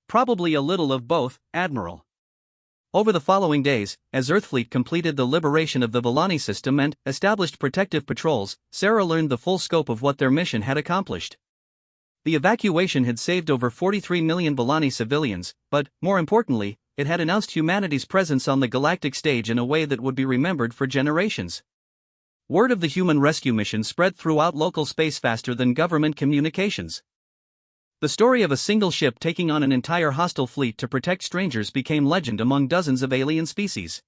"Probably a little of both, Admiral." Over the following days, as Earthfleet completed the liberation of the Volani system and established protective patrols, Sarah learned the full scope of what their mission had accomplished. The evacuation had saved over 43 million Volani civilians, but, more importantly, it had announced humanity's presence on the galactic stage in a way that would be remembered for generations. Word of the human rescue mission spread throughout local space faster than government communications. The story of a single ship taking on an entire hostile fleet to protect strangers became legend among dozens of alien species.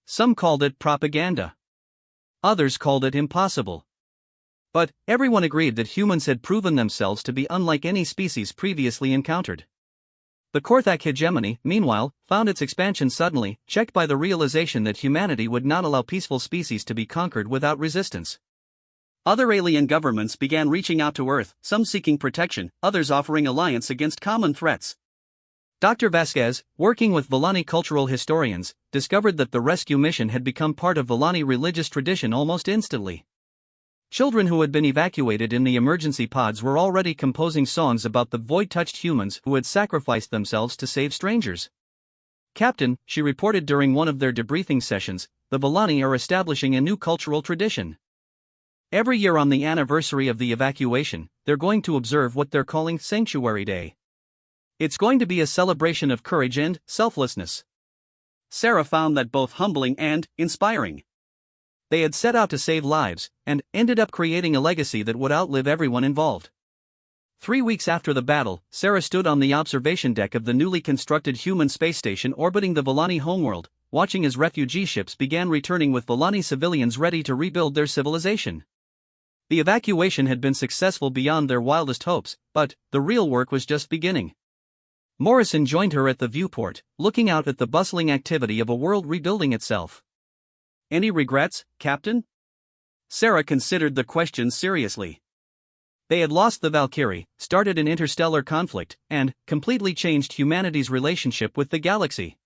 Some called it propaganda. Others called it impossible. But everyone agreed that humans had proven themselves to be unlike any species previously encountered. The Korthak hegemony, meanwhile, found its expansion suddenly checked by the realization that humanity would not allow peaceful species to be conquered without resistance. Other alien governments began reaching out to Earth, some seeking protection, others offering alliance against common threats. Dr. Vasquez, working with Volani cultural historians, discovered that the rescue mission had become part of Volani religious tradition almost instantly. Children who had been evacuated in the emergency pods were already composing songs about the void-touched humans who had sacrificed themselves to save strangers. "Captain," she reported during one of their debriefing sessions, "the Volani are establishing a new cultural tradition. Every year on the anniversary of the evacuation, they're going to observe what they're calling Sanctuary Day. It's going to be a celebration of courage and selflessness." Sarah found that both humbling and inspiring. They had set out to save lives, and ended up creating a legacy that would outlive everyone involved. 3 weeks after the battle, Sarah stood on the observation deck of the newly constructed human space station orbiting the Volani homeworld, watching as refugee ships began returning with Volani civilians ready to rebuild their civilization. The evacuation had been successful beyond their wildest hopes, but the real work was just beginning. Morrison joined her at the viewport, looking out at the bustling activity of a world rebuilding itself. "Any regrets, Captain?" Sarah considered the question seriously. They had lost the Valkyrie, started an interstellar conflict, and completely changed humanity's relationship with the galaxy.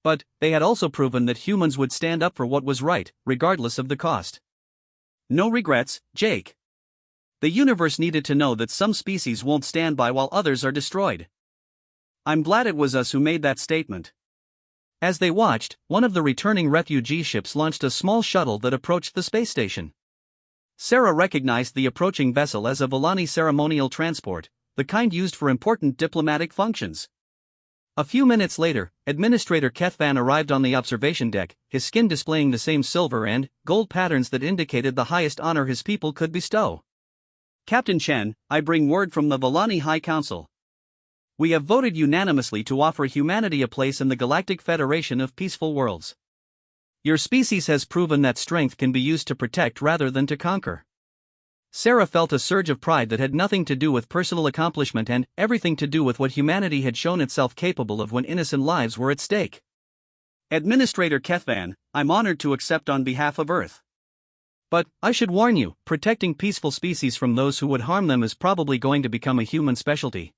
But they had also proven that humans would stand up for what was right, regardless of the cost. "No regrets, Jake. The universe needed to know that some species won't stand by while others are destroyed. I'm glad it was us who made that statement." As they watched, one of the returning refugee ships launched a small shuttle that approached the space station. Sarah recognized the approaching vessel as a Volani ceremonial transport, the kind used for important diplomatic functions. A few minutes later, Administrator Kethvan arrived on the observation deck, his skin displaying the same silver and gold patterns that indicated the highest honor his people could bestow. "Captain Chen, I bring word from the Volani High Council. We have voted unanimously to offer humanity a place in the Galactic Federation of Peaceful Worlds. Your species has proven that strength can be used to protect rather than to conquer. Sarah felt a surge of pride that had nothing to do with personal accomplishment and everything to do with what humanity had shown itself capable of when innocent lives were at stake. Administrator Kethvan, I'm honored to accept on behalf of Earth. But, I should warn you, protecting peaceful species from those who would harm them is probably going to become a human specialty.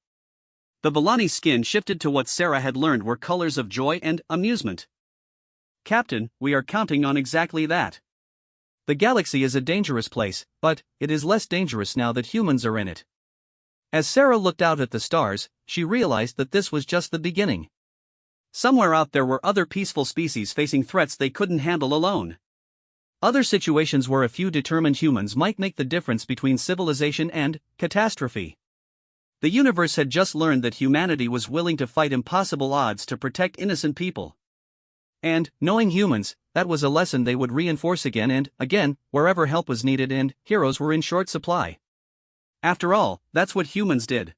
The Villani's skin shifted to what Sarah had learned were colors of joy and amusement. Captain, we are counting on exactly that. The galaxy is a dangerous place, but it is less dangerous now that humans are in it. As Sarah looked out at the stars, she realized that this was just the beginning. Somewhere out there were other peaceful species facing threats they couldn't handle alone. Other situations where a few determined humans might make the difference between civilization and catastrophe. The universe had just learned that humanity was willing to fight impossible odds to protect innocent people. And, knowing humans, that was a lesson they would reinforce again and again, wherever help was needed and heroes were in short supply. After all, that's what humans did.